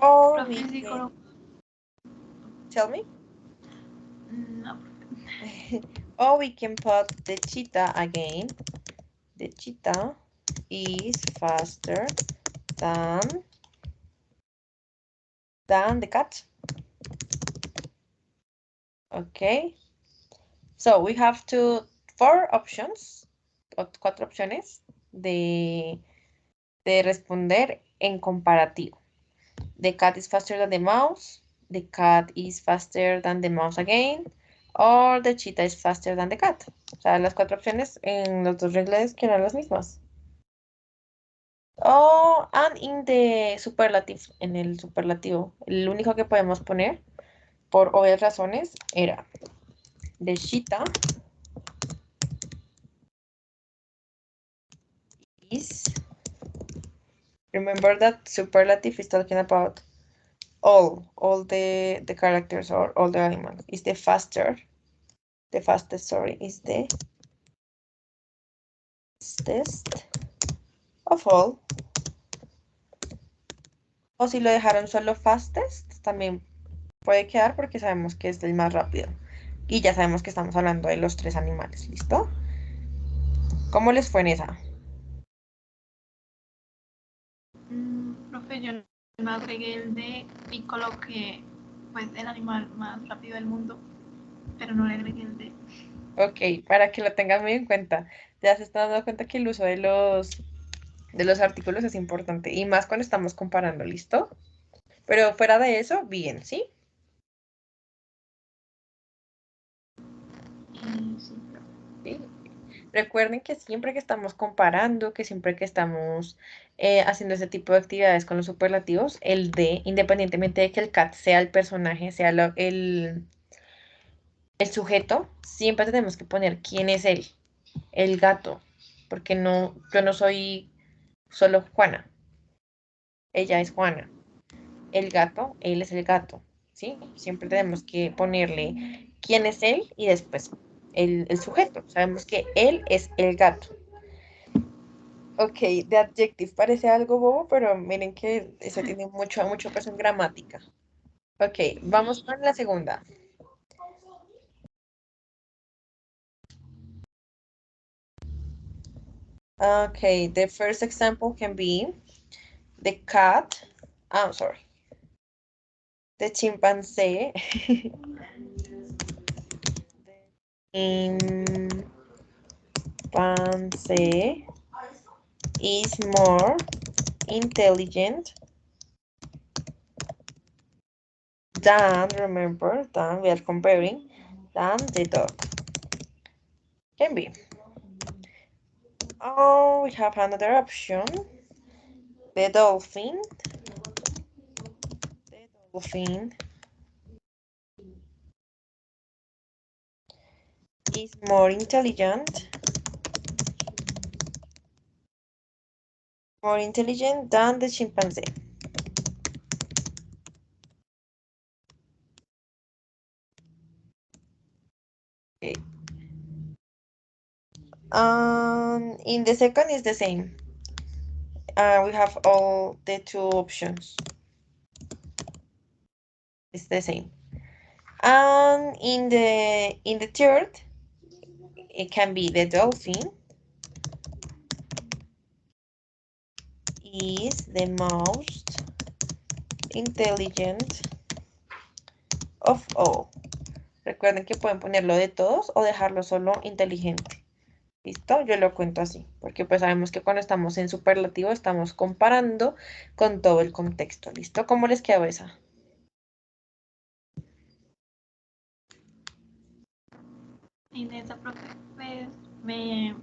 Or Profe, we sí, can... Tell me. No, profe. Or we can put the cheetah again. The cheetah is faster than the cat. Okay. So we have 4 options, 4 opciones de responder en comparativo. The cat is faster than the mouse. The cat is faster than the mouse again. Or the cheetah is faster than the cat. O sea, las 4 opciones en los dos renglones que eran las mismas. Oh, and in the superlative, en el superlativo, el único que podemos poner, por obvias razones, era the cheetah is, remember that superlative is talking about all the characters or all the animals. Is the fastest, sorry, is the fastest of all. O si lo dejaron solo fastest, también puede quedar porque sabemos que es el más rápido. Y ya sabemos que estamos hablando de los 3 animales, ¿listo? ¿Cómo les fue en esa? Profe, yo me agregué el de y coloqué pues el animal más rápido del mundo, pero no le agregué el de. Ok, para que lo tengan muy en cuenta. Ya se están dando cuenta que el uso de los artículos es importante. Y más cuando estamos comparando, ¿listo? Pero fuera de eso, bien, ¿sí? Sí, profe. Sí. Recuerden que siempre que estamos comparando, que siempre que estamos haciendo ese tipo de actividades con los superlativos, el de, independientemente de que el cat sea el personaje, sea el sujeto, siempre tenemos que poner quién es él, el gato, porque no, yo no soy solo Juana, ella es Juana. El gato, él es el gato, ¿sí? Siempre tenemos que ponerle quién es él y después el sujeto. Sabemos que él es el gato. Ok, de adjective parece algo bobo, pero miren que eso tiene mucho, mucho peso en gramática. Ok, vamos con la segunda. Okay, the first example can be the cat. I'm sorry, the chimpanzee. The chimpanzee is more intelligent than, remember, than we are comparing, than the dog. Can be. Oh, we have another option. The dolphin. The dolphin is more intelligent than the chimpanzee. Okay. In the second is the same. We have all the two options. It's the same. And in the third, it can be the dolphin is the most intelligent of all. Recuerden que pueden ponerlo de todos o dejarlo solo inteligente. ¿Listo? Yo lo cuento así, porque pues sabemos que cuando estamos en superlativo estamos comparando con todo el contexto. ¿Listo? ¿Cómo les quedó esa? En esa profe, pues me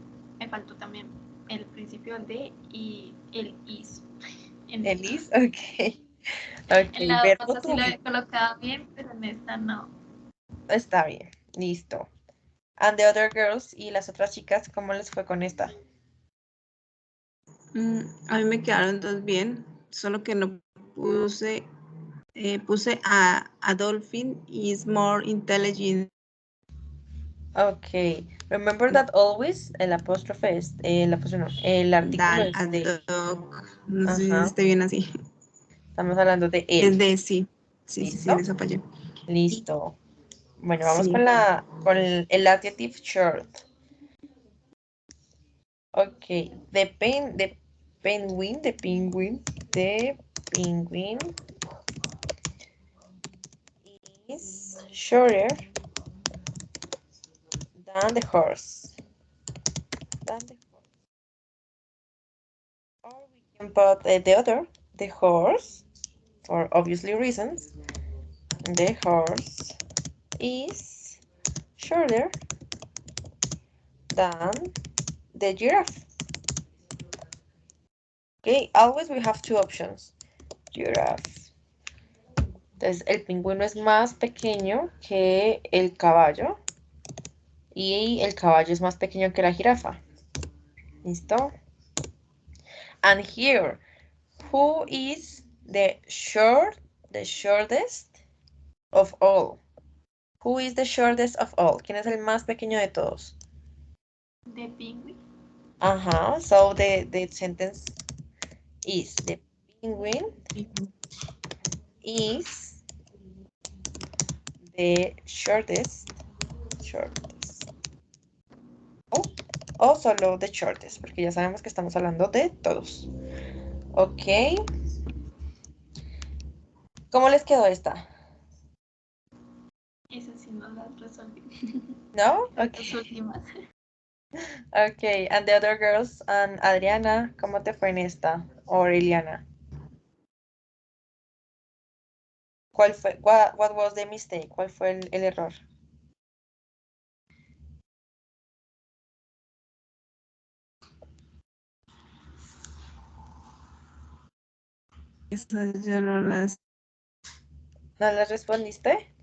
faltó también el principio de y el is. En esta. ¿Elis? Ok. Ok, En la verbo otra sí to lo be. he colocado bien, pero en esta no. Está bien, listo. And the other girls y las otras chicas, ¿cómo les fue con esta? A mí me quedaron dos bien, solo que no puse, puse a dolphin is more intelligent Ok. Remember that always el apóstrofe es, el apóstrofe no, el artículo than es a de. dog. No sé si Ajá. esté bien así. Estamos hablando de Es él. de sí. Sí, en ¿Listo? eso fallé. Listo. Bueno, vamos Sí. con con el adjective short. Ok. The penguin is shorter than the horse. Than the horse. Or we can put the other, the horse, for obviously reasons. The horse is shorter than the giraffe. Okay, always we have two options. Giraffe. Entonces, el pingüino es más pequeño que el caballo y el caballo es más pequeño que la jirafa. ¿Listo? And here, who is the shortest of all? Who is the shortest of all? ¿Quién es el más pequeño de todos? De penguin. Ajá, so the sentence is the penguin is the shortest. O solo the shortest, porque ya sabemos que estamos hablando de todos. Ok. ¿Cómo les quedó esta? Esa sí no la resolví. ¿No? Las Ok. dos últimas. Ok. And the other girls, and Adriana, ¿cómo te fue en esta? O Liliana. ¿Cuál fue? What was the mistake? ¿Cuál fue el error? Esas yo no las. ¿No le respondiste?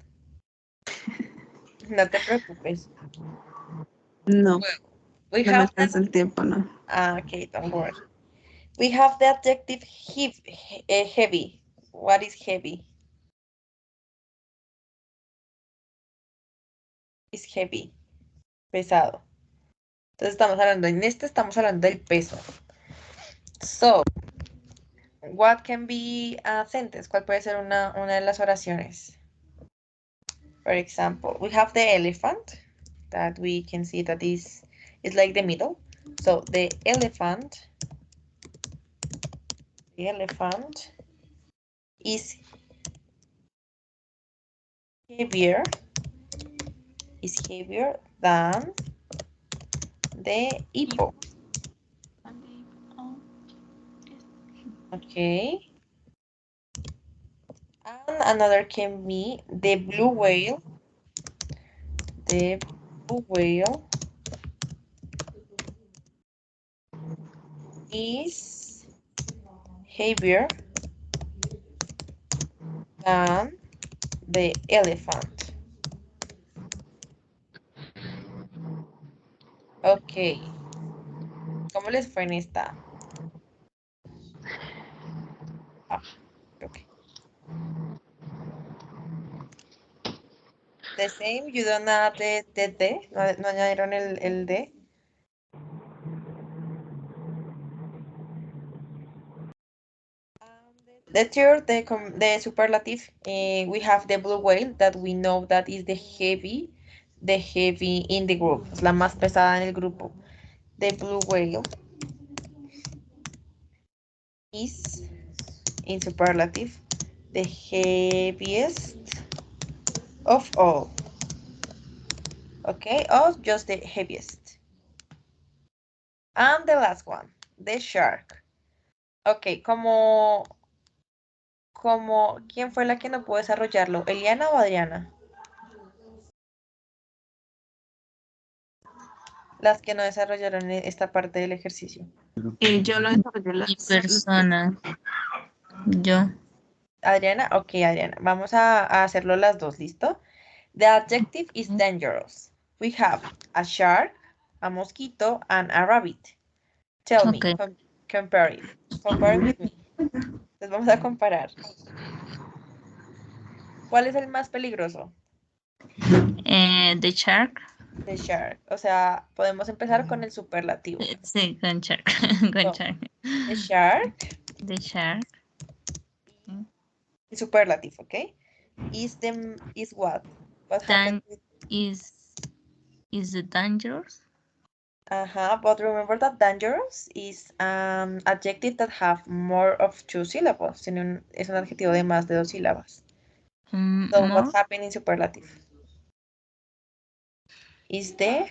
No te preocupes. No, We no me have alcanza el tiempo, no. okay, don't worry. We have the adjective heavy. What is heavy? Is heavy. Pesado. Entonces estamos hablando, en este estamos hablando del peso. So, what can be a sentence? ¿Cuál puede ser una de las oraciones? For example, we have the elephant that we can see that is like the middle. So the elephant is heavier than the hippo. Okay. And another can be the blue whale. The blue whale is heavier than the elephant. Ok. ¿Cómo les fue en esta? Ah, ok. The same, you don't add the D, no añadieron el D. The third, the superlative, we have the blue whale that we know that is the heavy in the group, es la más pesada en el grupo. The blue whale is, in superlative, the heaviest of all. Okay, or just the heaviest. And the last one, the shark. Ok, ¿quién fue la que no pudo desarrollarlo? ¿Eliana o Adriana? Las que no desarrollaron esta parte del ejercicio. Yo lo desarrollé Mi persona. Yo. Adriana, ok, Adriana. Vamos a hacerlo las dos, ¿listo? The adjective is dangerous. We have a shark, a mosquito, and a rabbit. Tell me, Ok. compare it. Compare with me. Entonces vamos a comparar. ¿Cuál es el más peligroso? The shark. The shark. O sea, podemos empezar con el superlativo. Sí, con shark. Con So, shark. the shark, The shark. el superlative, ¿ok? Is what? What happened with... Is it dangerous? But remember that dangerous is an adjective that have more of two syllables. Es un adjetivo de más de dos sílabas. So what More? happened in superlative? Is the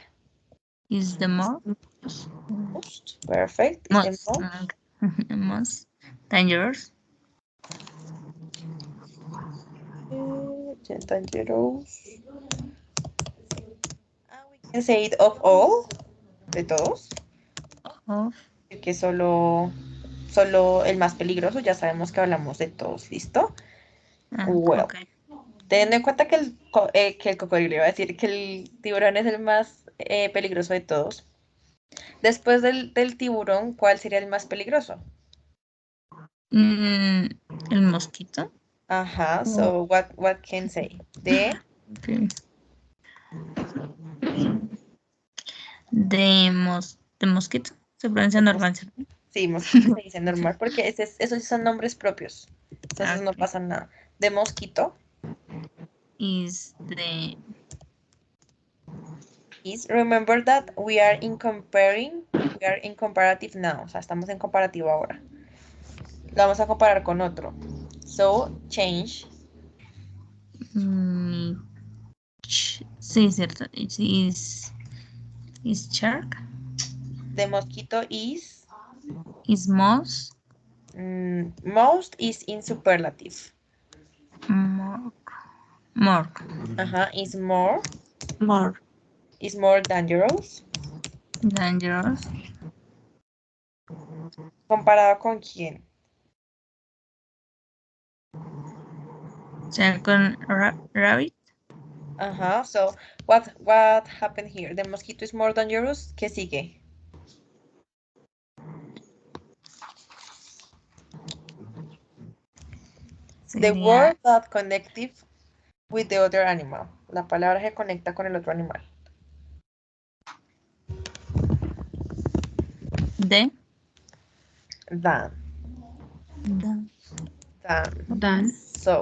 More? most. Perfect. Is the Most. most. Okay. Most dangerous. Dangerous. We can say it of all. De todos. Of. Que solo el más peligroso. Ya sabemos que hablamos de todos. ¿Listo? Well. Okay. Teniendo en cuenta que el cocodrilo, iba a decir que el tiburón es el más peligroso de todos. Después del tiburón, ¿cuál sería el más peligroso? El mosquito. Ajá, so what can say? Okay. De mosquito. Se pronuncia normal, ¿cierto? Sí, mosquito se dice normal porque esos sí son nombres propios. Entonces no Okay. pasa nada. De mosquito Is the is, remember that we are in comparative now. O sea, estamos en comparativo ahora. Lo vamos a comparar con otro. So, change. Sí, cierto. Is shark. De mosquito is... Is mouse. Most is in superlative. More. Ajá, is more. More. Is more dangerous. Dangerous. ¿Comparado con quién? O sea, con rabbit. Ajá, so what happened here? The mosquito is more dangerous. ¿Qué sigue? The Sería word that connective with the other animal. La palabra que conecta con el otro animal. de. Than. Than. Than. Than. So,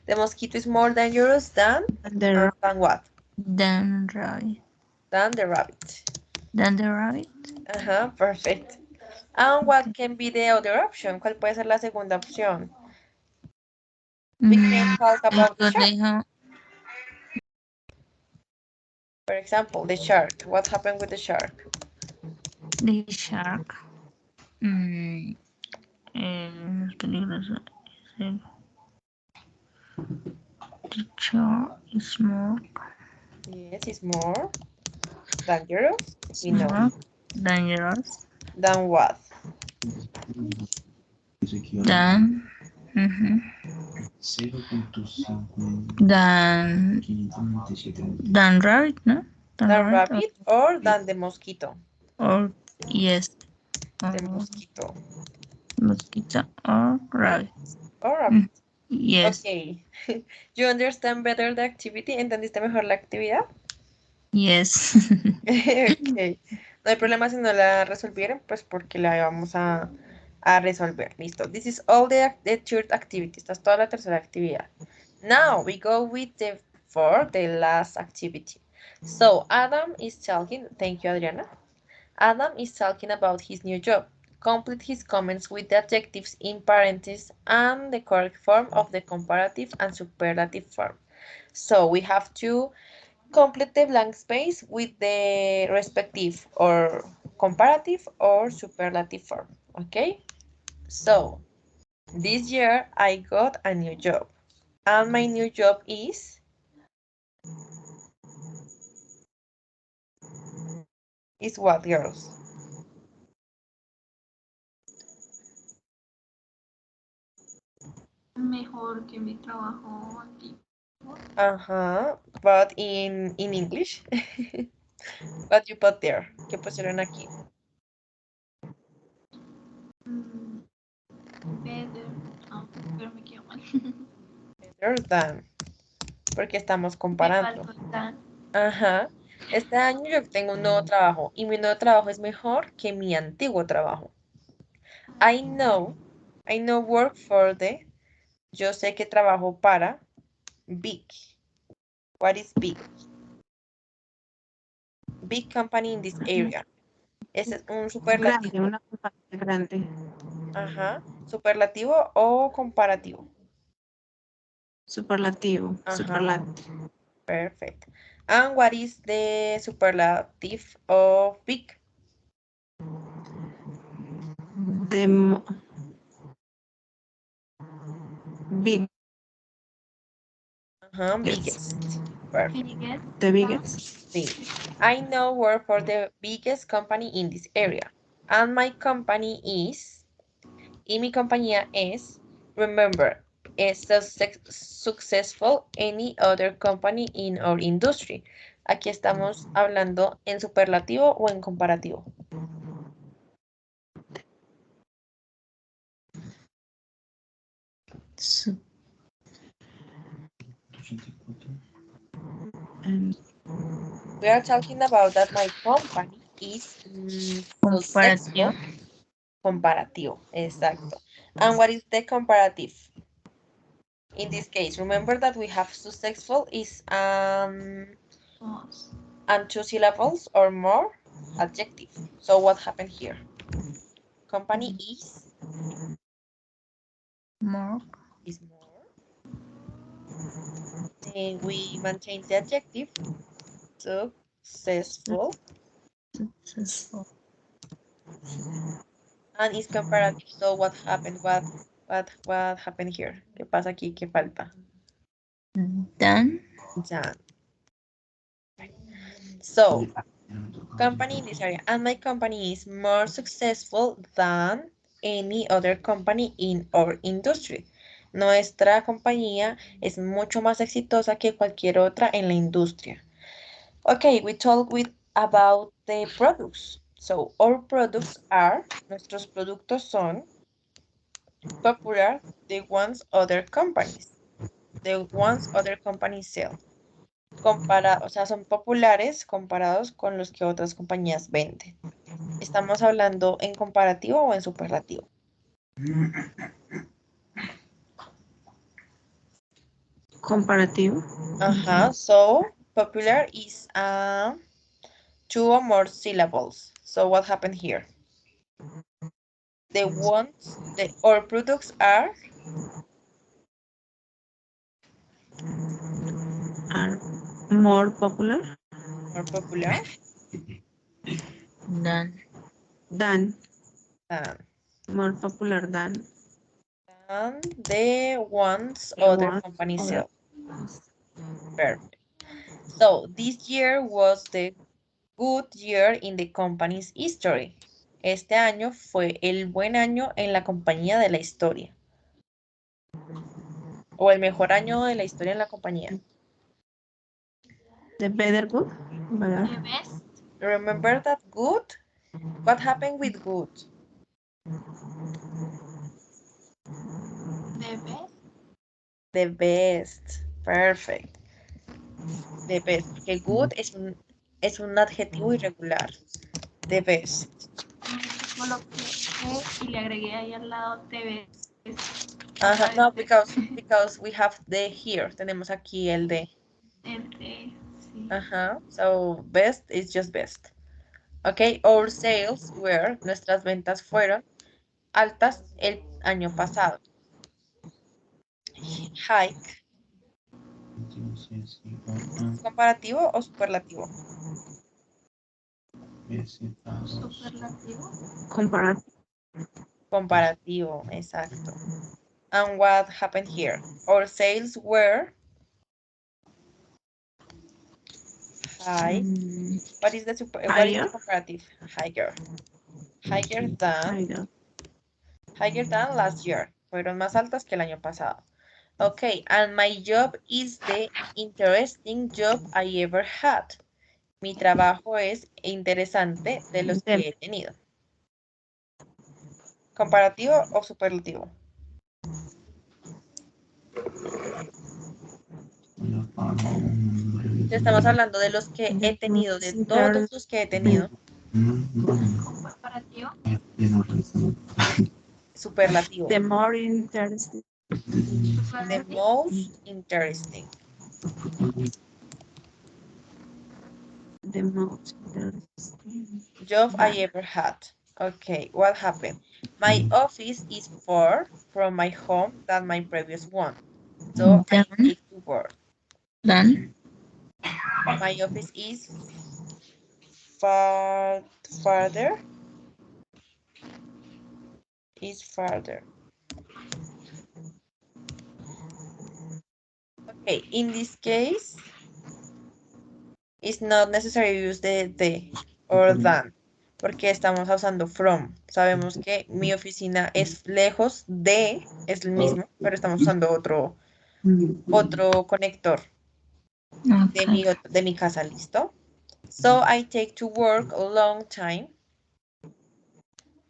the mosquito is more dangerous than The than what? Than rabbit. Than the rabbit. Than the rabbit. Perfect. And what can be the other option? ¿Cuál puede ser la segunda opción? We can talk about the Because shark. they have For example, the shark. What happened with the shark? the shark. Es peligroso. The shark is more Yes, it's more dangerous. We know. dangerous Than what? than than than rabbit, no? Than Rabbit rabbit or than the mosquito? or yes, The or mosquito. mosquito or rabbit. Or rabbit. Yes, Okay. You understand better the activity? ¿Entendiste mejor la actividad? yes. Ok. No hay problema si no la resolvieron, pues porque la vamos a resolver. Listo. This is all the third activity. Esta es toda la tercera actividad. Now we go with the last activity. So Adam is talking. Thank you, Adriana. Adam is talking about his new job. Complete his comments with the adjectives in parentheses and the correct form of the comparative and superlative form. So we have to complete the blank space with the respective or comparative or superlative form. Okay? So, this year I got a new job. And my new job is what, girls? Mejor que mi trabajo aquí. But in English. What you put there? ¿Qué pusieron aquí? Mm, Better. Pero me quedo mal. Better than. Porque estamos Me comparando. faltó tan. Ajá. Este año yo tengo un nuevo trabajo y mi nuevo trabajo es mejor que mi antiguo trabajo. I know work for the, yo sé que trabajo para big. What is big? Big company in this area. Ese es un grande, superlativo. una compañía grande. Ajá. ¿Superlativo o comparativo? Superlativo. Ajá. Superlativo. Perfect. And what is the superlative of big? The big. Ajá, Yes. biggest. Perfect. Biggest. The biggest. Sí. I now work for the biggest company in this area. And my company is, y mi compañía es, remember, is successful any other company in our industry. Aquí estamos hablando en superlativo o en comparativo. We are talking about that my company is successful. Comparativo, exacto. And what is the comparative? In this case, remember that we have successful is and two syllables or more adjective. So what happened here? Company is More. Then we maintain the adjective successful Successful. and is comparative. So what happened? What happened here? ¿Qué pasa aquí? ¿Qué falta? Done. Done. So company in this area, and my company is more successful than any other company in our industry. Nuestra compañía es mucho más exitosa que cualquier otra en la industria. Okay, we talk about the products. So, our products are, nuestros productos son popular, the ones other companies sell. O sea, son populares comparados con los que otras compañías venden. ¿Estamos hablando en comparativo o en superlativo? Comparativo. So popular is two or more syllables. So what happened here? The ones, our products are Are more popular more popular Dan. than. than, More popular than the ones the other ones companies other. sell. Perfect. So this year was the good year in the company's history. Este año fue el buen año en la compañía de la historia. O el mejor año de la historia en la compañía. The better good. Better. The best. Remember that good? What happened with good? The best. The best. Perfect. The best. Porque good es un adjetivo irregular. The best. Coloqué y le agregué ahí al lado the best. Ajá, no, because we have the here. Tenemos aquí el de. El de, sí. Ajá. So best is just best. Ok, our sales were, nuestras ventas fueron altas el año pasado. Hike. ¿Es comparativo o superlativo? Superlativo. Comparativo. Comparativo, exacto. And what happened here? Our sales were high. What is the Higher. comparative? Higher. Higher than last year. Fueron más altas que el año pasado. Okay, and my job is the interesting job I ever had. Mi trabajo es interesante de los que he tenido. ¿Comparativo o superlativo? Estamos hablando de los que he tenido, de todos los que he tenido. Comparativo. Superlativo. The more interesting. The most interesting. The most interesting. Job I ever had. Okay, what happened? My office is far from my home than my previous one. So I Dan. take to work. Dan. My office is farther. Is farther. Okay, in this case, it's not necessary to use the or than, porque estamos usando from. Sabemos que mi oficina es lejos de, es el mismo, pero estamos usando otro conector Okay. de mi casa, ¿listo? So I take to work a long time.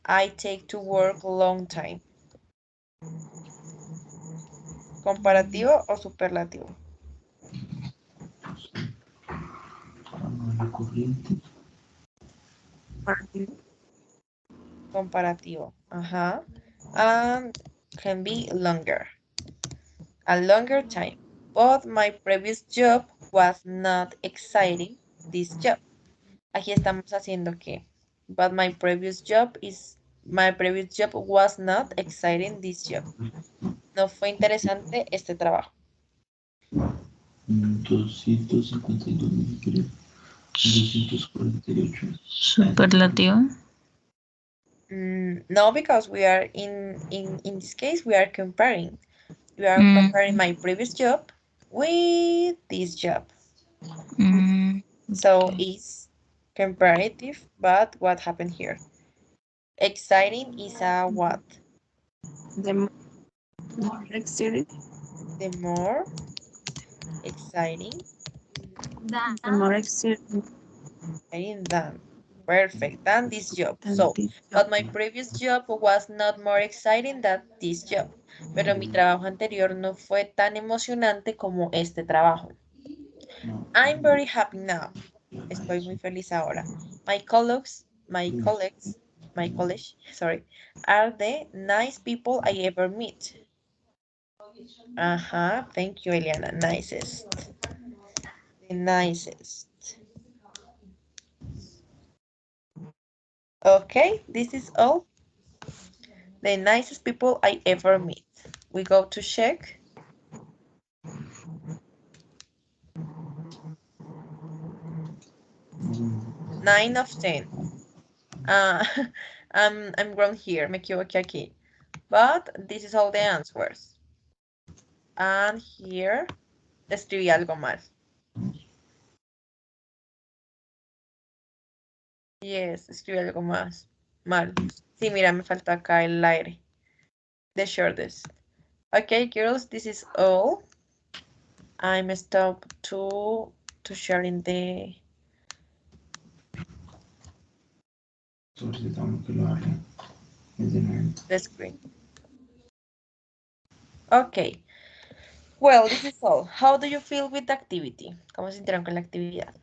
I take to work a long time. ¿Comparativo o superlativo? Comparativo. Ajá. And can be longer. A longer time. But my previous job was not exciting this job. Aquí estamos haciendo que. But my previous job was not exciting this job. No fue interesante este trabajo. 252.248. Superlativo. No, because we are in this case we are comparing. We are comparing my previous job with this job. So it's comparative, but what happened here? Exciting is a what? The more exciting. The more exciting Dan. The more exciting than. Perfect, than this job. than So, this but job. my previous job was not more exciting than this job. Pero mi trabajo anterior no fue tan emocionante como este trabajo. I'm very happy now. Estoy muy feliz ahora. My colleagues my college, sorry, are the nice people I ever meet. Thank you, Eliana. Nicest. The nicest. Okay, this is all. The nicest people I ever meet. We go to check. 9 of 10. I'm wrong here, me equivoqué aquí. But this is all the answers. And here escribí algo mal. Yes, escribí algo más mal. Sí, mira, me falta acá el aire. The shortest. Okay, girls, this is all. I'm stop to sharing the screen. Okay. Well, this is all. How do you feel with the activity? ¿Cómo se sintieron con la actividad?